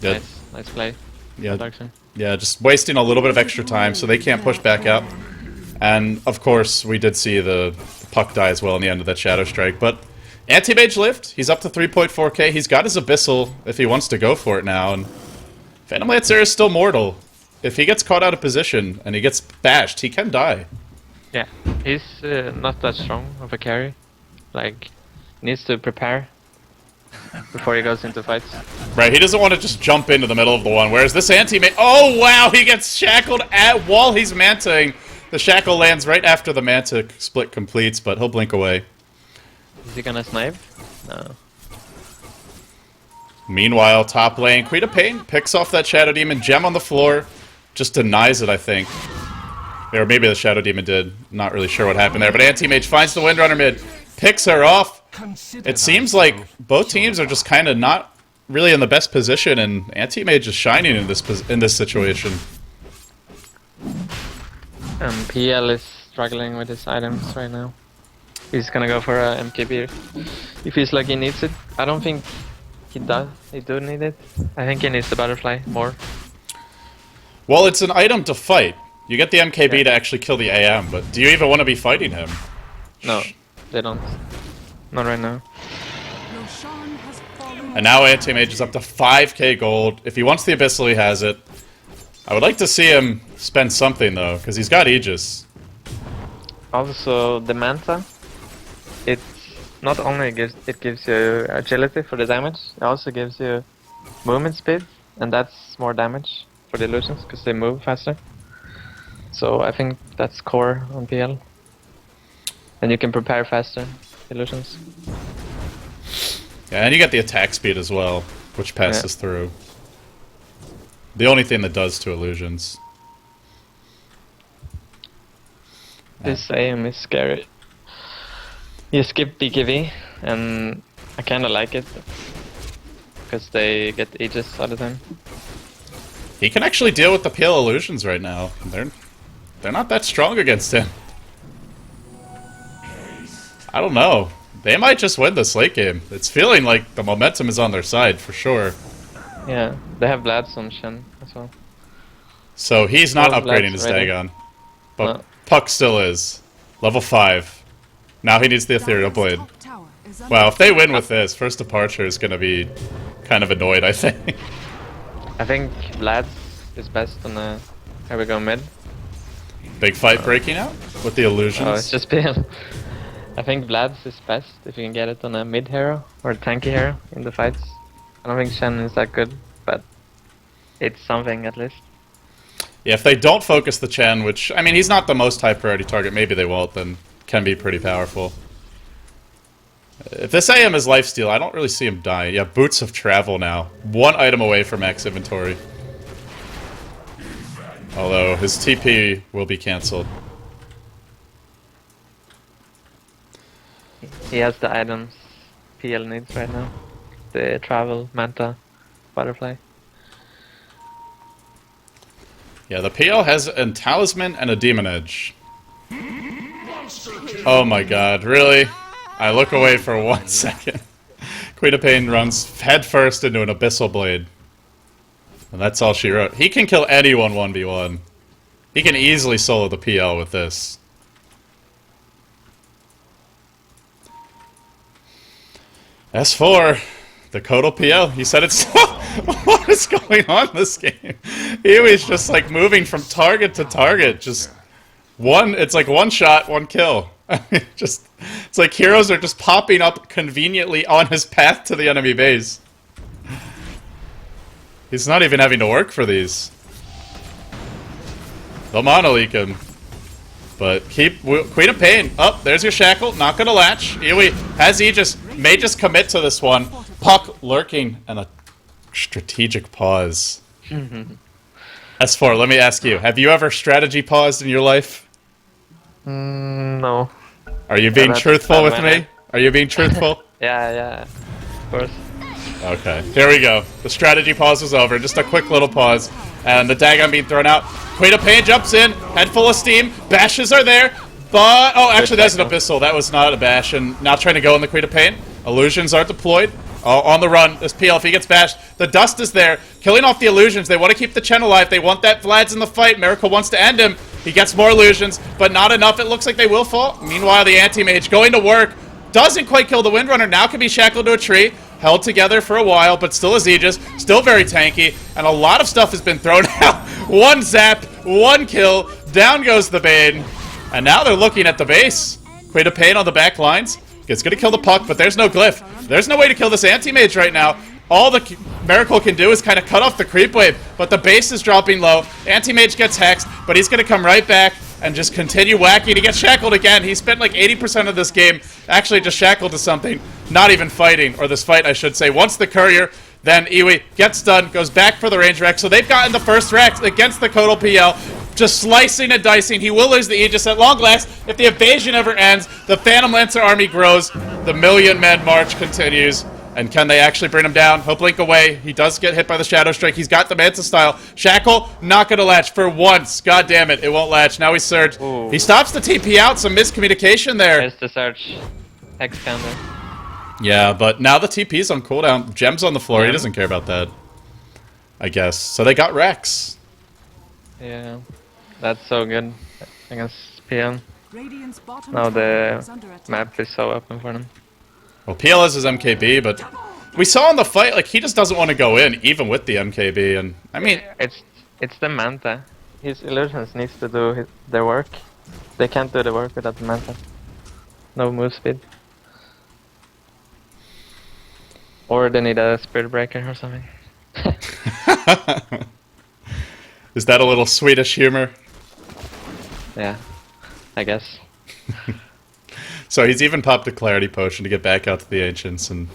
Yeah, Nice play. yeah, Darkseer. yeah, just wasting a little bit of extra time so they can't push back out. And, of course, we did see the Puck die as well in the end of that Shadow Strike. But Anti-Mage lived. He's up to 3.4k. He's got his Abyssal if he wants to go for it now. And Phantom Lancer is still mortal. If he gets caught out of position and he gets bashed, he can die. Yeah, he's not that strong of a carry. Like, needs to prepare before he goes into fights. Right, he doesn't want to just jump into the middle of the one, whereas this anti-mage... Oh, wow, he gets shackled while he's manting. The shackle lands right after the manta split completes, but he'll blink away. Is he gonna snipe? No. Meanwhile, top lane, Queen of Pain picks off that Shadow Demon gem on the floor. Just denies it, I think. Or maybe the Shadow Demon did. Not really sure what happened there. But Anti-Mage finds the Windrunner mid. Picks her off. It seems like both teams are just kind of not really in the best position. And Anti-Mage is shining in this situation. PL is struggling with his items right now. He's gonna go for a MKB. He feels like he needs it. I don't think he does. He do need it. I think he needs the butterfly more. Well, it's an item to fight. You get the MKB to actually kill the AM, but do you even want to be fighting him? No, they don't. Not right now. Roshan has fallen. And now Anti-Mage is up to 5k gold. If he wants the Abyssal, he has it. I would like to see him spend something, though, because he's got Aegis. Also, the Manta, it not only gives you agility for the damage, it also gives you movement speed, and that's more damage for the illusions because they move faster. So I think that's core on PL, and you can prepare faster illusions. Yeah, and you get the attack speed as well, which passes through. The only thing that does to illusions. This aim is scary. You skip BKV, and I kinda like it because they get Aegis all the time. He can actually deal with the PL illusions right now. They're not that strong against him. I don't know. They might just win this late game. It's feeling like the momentum is on their side for sure. Yeah, they have Vlad's on Shen as well. So he's not Oh, upgrading Vlad's his ready. Dagon. But No. Puck still is. Level 5. Now he needs the Ethereal Blade. Top tower is under Well, if they win with this, First Departure is going to be kind of annoyed, I think. I think Vlad's is best on the. Here we go mid. Big fight breaking out with the illusions. Oh, it's just PL. I think Vlad's is best if you can get it on a mid hero or a tanky hero in the fights. I don't think Shen is that good, but it's something at least. Yeah, if they don't focus the Chen, which, I mean, he's not the most high priority target, maybe they won't, then can be pretty powerful. If this AM is lifesteal, I don't really see him die. Yeah, Boots of Travel now. One item away from max inventory. Although, his TP will be cancelled. He has the items PL needs right now. The travel, manta, butterfly. Yeah, the PL has a Talisman and a Demon Edge. Oh my god, really? I look away for 1 second. Queen of Pain runs headfirst into an Abyssal Blade. And that's all she wrote. He can kill anyone 1v1. He can easily solo the PL with this. As for the Kodal PL, he said it's... What is going on in this game? He was just like moving from target to target. Just one, it's like one shot, one kill. Just, it's like heroes are just popping up conveniently on his path to the enemy base. He's not even having to work for these. They'll mono-leak him. But keep Queen of Pain. Oh, there's your shackle. Not gonna latch. Iwi has Aegis. May just commit to this one. Puck lurking and a strategic pause. S4, let me ask you. Have you ever strategy paused in your life? No. Are you being that's truthful bad with manner. me? Are you being truthful? Yeah, of course. Okay, here we go. The strategy pause is over. Just a quick little pause. And the Dagon being thrown out. Queen of Pain jumps in, head full of steam. Bashes are there, but... Oh, actually, that's an Abyssal. That was not a bash. And now trying to go in the Queen of Pain. Illusions are deployed. On the run. This PL, if he gets bashed, the dust is there. Killing off the illusions. They want to keep the Chen alive. They want that Vlad's in the fight. Miracle wants to end him. He gets more illusions, but not enough. It looks like they will fall. Meanwhile, the Anti-Mage going to work. Doesn't quite kill the Windrunner. Now can be shackled to a tree. Held together for a while, but still is Aegis. Still very tanky. And a lot of stuff has been thrown out. One zap. One kill. Down goes the Bane. And now they're looking at the base. Queen of Pain on the back lines. It's going to kill the Puck, but there's no glyph. There's no way to kill this Anti-Mage right now. All the Miracle can do is kind of cut off the creep wave, but the base is dropping low. Anti-Mage gets hexed, but he's going to come right back and just continue whacking. He gets shackled again. He spent like 80% of this game actually just shackled to something, not even fighting, or this fight, I should say. Once the Courier Then Iwi gets done, goes back for the range Rex. So they've gotten the first Rex against the Kotal PL. Just slicing and dicing. He will lose the Aegis at long last. If the evasion ever ends, the Phantom Lancer army grows. The million-man march continues. And can they actually bring him down? He'll blink away. He does get hit by the Shadow Strike. He's got the Manta style. Shackle, not going to latch for once. God damn it, it won't latch. Now he's surged. Ooh. He stops the TP out. Some miscommunication there. There's the search. Hex counter. Yeah, but now the TP's on cooldown. Gem's on the floor. Yeah. He doesn't care about that, I guess. So they got Rex. Yeah. That's so good against PM. Radiant's bottom Now tower is the under attack. map is so open for them. Well, PL is his MKB, but we saw in the fight, like, he just doesn't want to go in, even with the MKB. And, I mean, It's the Manta. His illusions needs to do their work. They can't do the work without the Manta. No move speed. Or they need a Spirit Breaker or something. is that a little Swedish humor? Yeah, I guess. So he's even popped a Clarity Potion to get back out to the Ancients and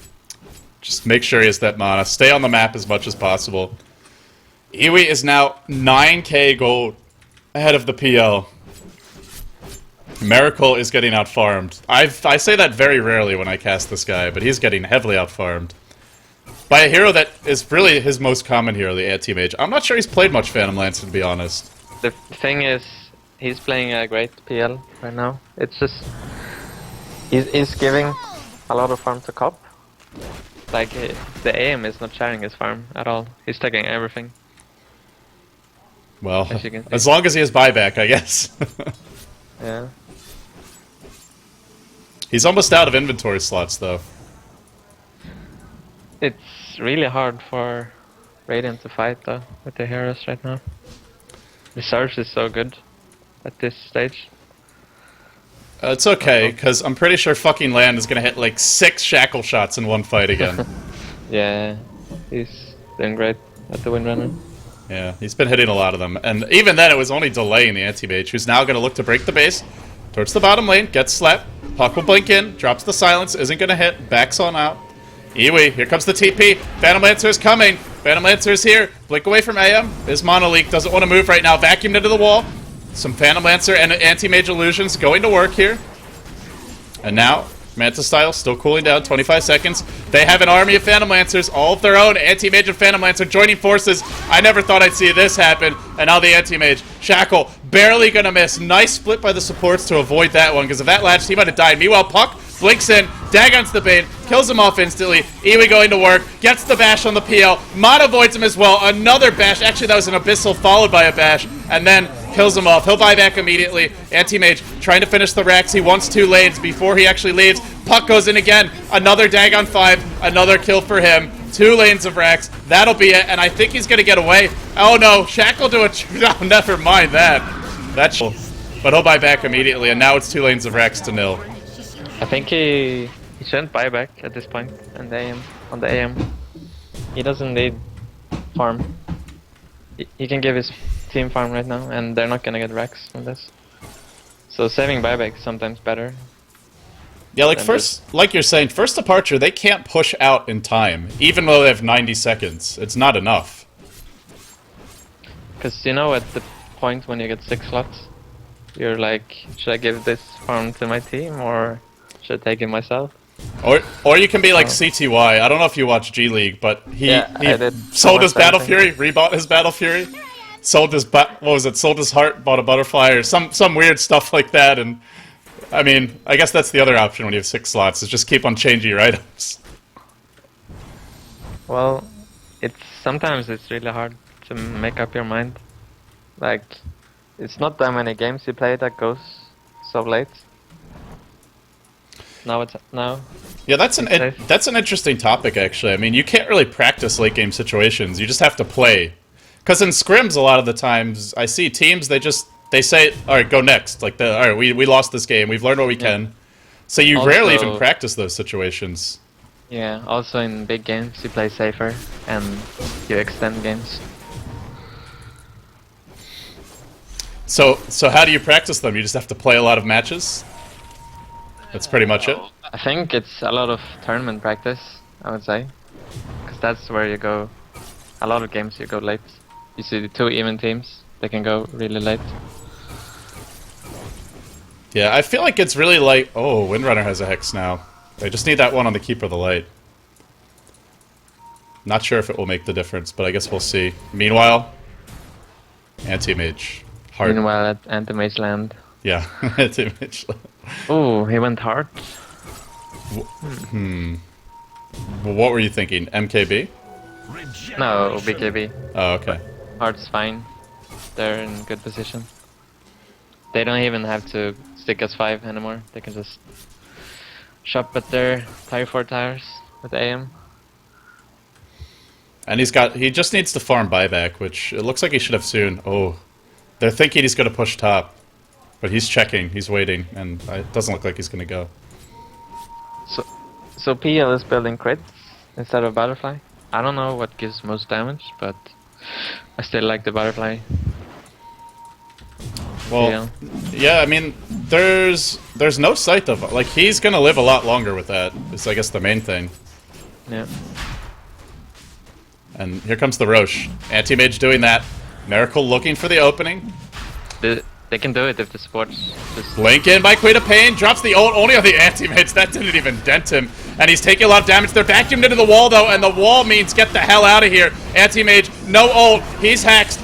just make sure he has that mana. Stay on the map as much as possible. Iwi is now 9k gold ahead of the PL. Miracle is getting out-farmed. I say that very rarely when I cast this guy, but he's getting heavily out-farmed. By a hero that is really his most common hero, the Anti-Mage. I'm not sure he's played much Phantom Lancer, to be honest. The thing is, he's playing a great PL right now. It's just... He's giving a lot of farm to Cop. Like, the AM is not sharing his farm at all. He's taking everything. Well, As you can see. as long as he has buyback, I guess. Yeah. He's almost out of inventory slots, though. It's really hard for Radiant to fight, though, with the heroes right now. The Surge is so good at this stage. It's okay, because I'm pretty sure fucking Land is going to hit like 6 shackle shots in one fight again. Yeah, he's doing great at the Windrunner. Yeah, he's been hitting a lot of them. And even then, it was only delaying the Anti-Mage, who's now going to look to break the base. Towards the bottom lane, gets slept. Puck will blink in, drops the silence, isn't going to hit, backs on out. Iwi, here comes the TP. Phantom Lancer is coming. Phantom Lancer is here. Blink away from AM. His Mono Leak doesn't want to move right now. Vacuumed into the wall. Some Phantom Lancer and Anti-Mage Illusions going to work here. And now, Manta Style still cooling down, 25 seconds. They have an army of Phantom Lancers, all of their own. Anti-Mage and Phantom Lancer joining forces. I never thought I'd see this happen. And now the Anti-Mage. Shackle, barely gonna miss. Nice split by the supports to avoid that one, because if that latched, he might have died. Meanwhile, Puck blinks in, Dagon's the Bane, kills him off instantly. Iwi going to work, gets the bash on the PL. Mod avoids him as well. Another bash. Actually, that was an Abyssal followed by a bash. And then kills him off. He'll buy back immediately. Anti-Mage trying to finish the Rex. He wants 2 lanes before he actually leaves. Puck goes in again. Another Dagon 5. Another kill for him. 2 lanes of Rex. That'll be it. And I think he's going to get away. Oh no. Shackle to a... Oh, never mind that. That's... But he'll buy back immediately. And now it's 2 lanes of Rex to nil. I think he shouldn't buy back at this point on the AM. He doesn't need farm. He can give his team farm right now, and they're not gonna get Rex from this. So saving buyback is sometimes better. Yeah, like like you're saying, first departure, they can't push out in time, even though they have 90 seconds. It's not enough. Because you know, at the point when you get 6 slots, you're like, should I give this farm to my team or should I take it myself? Or you can be like CTY. I don't know if you watch G League, but he I did. sold his Battle Thing. Fury, rebought his Battle Fury, sold his what was it? Sold his heart, bought a butterfly, or some weird stuff like that. And I mean, I guess that's the other option when you have 6 slots, is just keep on changing your items. Well, sometimes it's really hard to make up your mind. Like, it's not that many games you play that goes so late. Now. Yeah, that's an interesting topic, actually. I mean, you can't really practice late game situations. You just have to play. Because in scrims, a lot of the times, I see teams, they say, all right, go next. Like, all right, we lost this game. We've learned what we can. So you rarely even practice those situations. Yeah, also in big games, you play safer and you extend games. So how do you practice them? You just have to play a lot of matches? That's pretty much it? I think it's a lot of tournament practice, I would say. Because that's where you go. A lot of games you go late. You see the 2 even teams, they can go really late. Yeah, I feel like it's really like... Oh, Windrunner has a Hex now. They just need that one on the Keeper of the Light. Not sure if it will make the difference, but I guess we'll see. Meanwhile, Anti-Mage. Hard. Meanwhile at Anti-Mage land. Yeah, Anti-Mage. Oh, he went hard. What were you thinking? MKB? No, BKB. Oh, okay. Hard's fine. They're in good position. They don't even have to stick as 5 anymore. They can just shop at their tier 4 tires with AM. And he just needs to farm buyback, which it looks like he should have soon. Oh, they're thinking he's going to push top. But he's checking, he's waiting, and it doesn't look like he's going to go. So PL is building crits instead of butterfly. I don't know what gives most damage, but I still like the butterfly. Well, yeah, I mean, there's no sight of... Like, he's going to live a lot longer with that, is I guess the main thing. Yeah. And here comes the Roche. Anti-Mage doing that. Miracle looking for the opening. They can do it if the supports just... Blink in by Queen of Pain, drops the ult only on the Anti-Mage. That didn't even dent him. And he's taking a lot of damage. They're vacuumed into the wall, though, and the wall means get the hell out of here. Anti-Mage, no ult. He's hexed.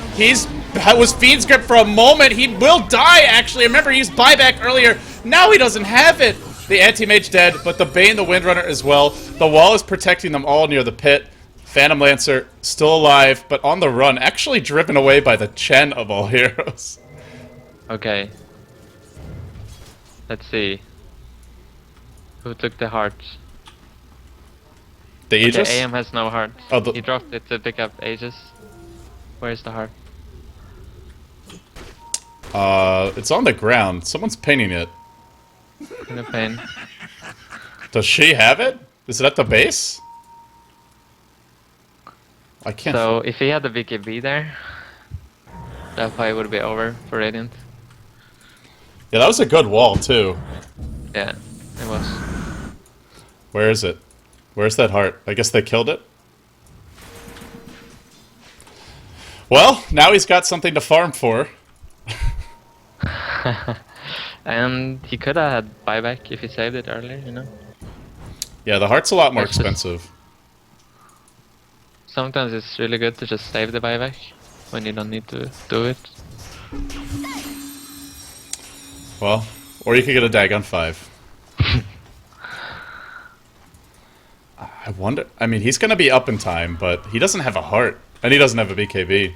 Was Fiend's Grip for a moment. He will die, actually. Remember, he used buyback earlier. Now he doesn't have it. The Anti-Mage dead, but the Bane, the Windrunner as well. The wall is protecting them all near the pit. Phantom Lancer still alive, but on the run. Actually driven away by the Chen of all heroes. Okay. Let's see. Who took the heart? The Aegis? Okay, AM has no heart. Oh, He dropped it to pick up Aegis. Where's the heart? It's on the ground. Someone's painting it. In the pain. Does she have it? Is it at the base? I can't... So, if he had the BKB there, that fight would be over for Radiant. Yeah, that was a good wall, too. Yeah, it was. Where is it? Where's that heart? I guess they killed it? Well, now he's got something to farm for. And he could have had buyback if he saved it earlier, you know? Yeah, the heart's a lot more That's just- expensive. Sometimes it's really good to just save the buyback when you don't need to do it. Well, or you could get a Dagon 5. I wonder... I mean, he's gonna be up in time, but he doesn't have a heart. And he doesn't have a BKB.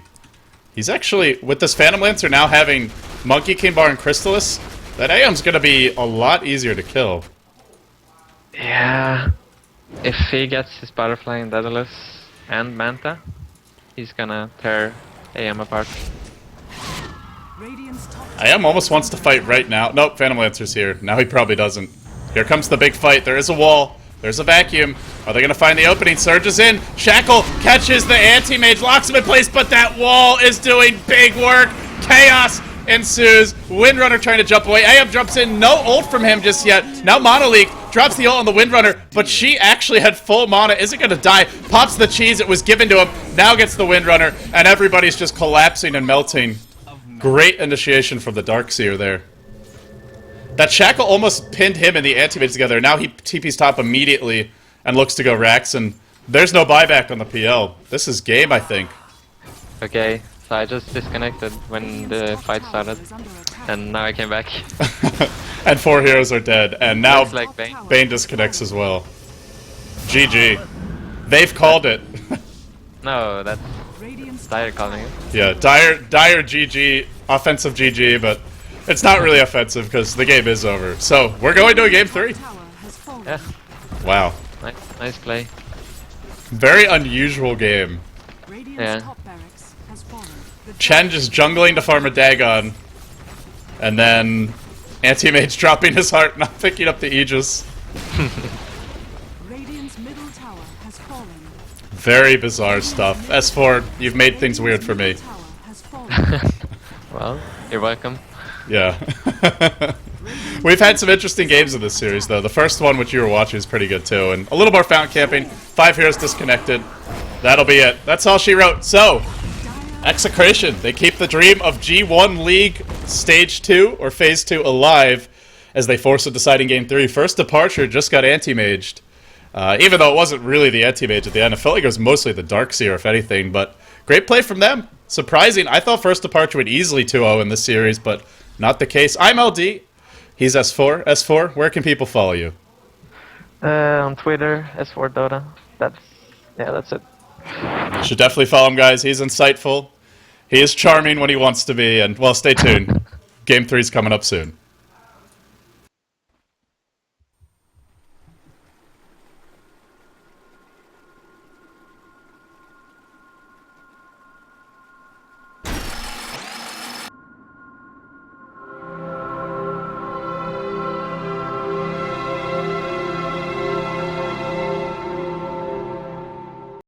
He's actually... With this Phantom Lancer now having Monkey King Bar and Crystallis, that AM's gonna be a lot easier to kill. Yeah. If he gets his Butterfly and Daedalus and Manta, he's gonna tear AM apart. Radiant's top AM almost wants to fight right now. Nope, Phantom Lancer's here. Now he probably doesn't. Here comes the big fight. There is a wall. There's a vacuum. Are they going to find the opening? Surges in. Shackle catches the Anti-Mage, locks him in place, but that wall is doing big work. Chaos ensues. Windrunner trying to jump away. AM jumps in. No ult from him just yet. Now Monolink drops the ult on the Windrunner, but she actually had full mana. Isn't going to die. Pops the cheese. It was given to him. Now gets the Windrunner, and everybody's just collapsing and melting. Great initiation from the Darkseer there. That Shackle almost pinned him and the Anti-Mage together. Now he TP's top immediately and looks to go Rax, and there's no buyback on the PL. This is game, I think. Okay, so I just disconnected when the fight started, is under attack. and now I came back. And 4 heroes are dead, and now Looks like Bane. Bane disconnects as well. GG. They've called it. No, that's Radiant's Dire calling it. Yeah, dire GG, offensive GG, but it's not really offensive because the game is over. So, we're going to a game 3. tower has fallen. Yeah, Wow. nice play. Very unusual game. Radiant's Yeah. top barracks has fallen. The Chen just jungling to farm a Dagon. And then Anti-Mage dropping his heart, not picking up the Aegis. Radiant's middle tower has fallen. Very bizarre stuff. S4, you've made things weird for me. Tower has fallen. Well, you're welcome. Yeah. We've had some interesting games in this series, though. The first one, which you were watching, is pretty good, too. And a little more fountain camping. 5 heroes disconnected. That'll be it. That's all she wrote. So, Execration. They keep the dream of G1 League Stage 2 or Phase 2 alive as they force a deciding Game 3. First Departure just got anti-maged. Even though it wasn't really the anti-mage at the end. I felt like it was mostly the Darkseer, if anything. But great play from them. Surprising. I thought First Departure would easily 2-0 in this series, but not the case. I'm LD. He's S4. S4, where can people follow you? On Twitter, S4 Dota. That's it. You should definitely follow him, guys. He's insightful. He is charming when he wants to be, and, well, stay tuned. Game 3's coming up soon.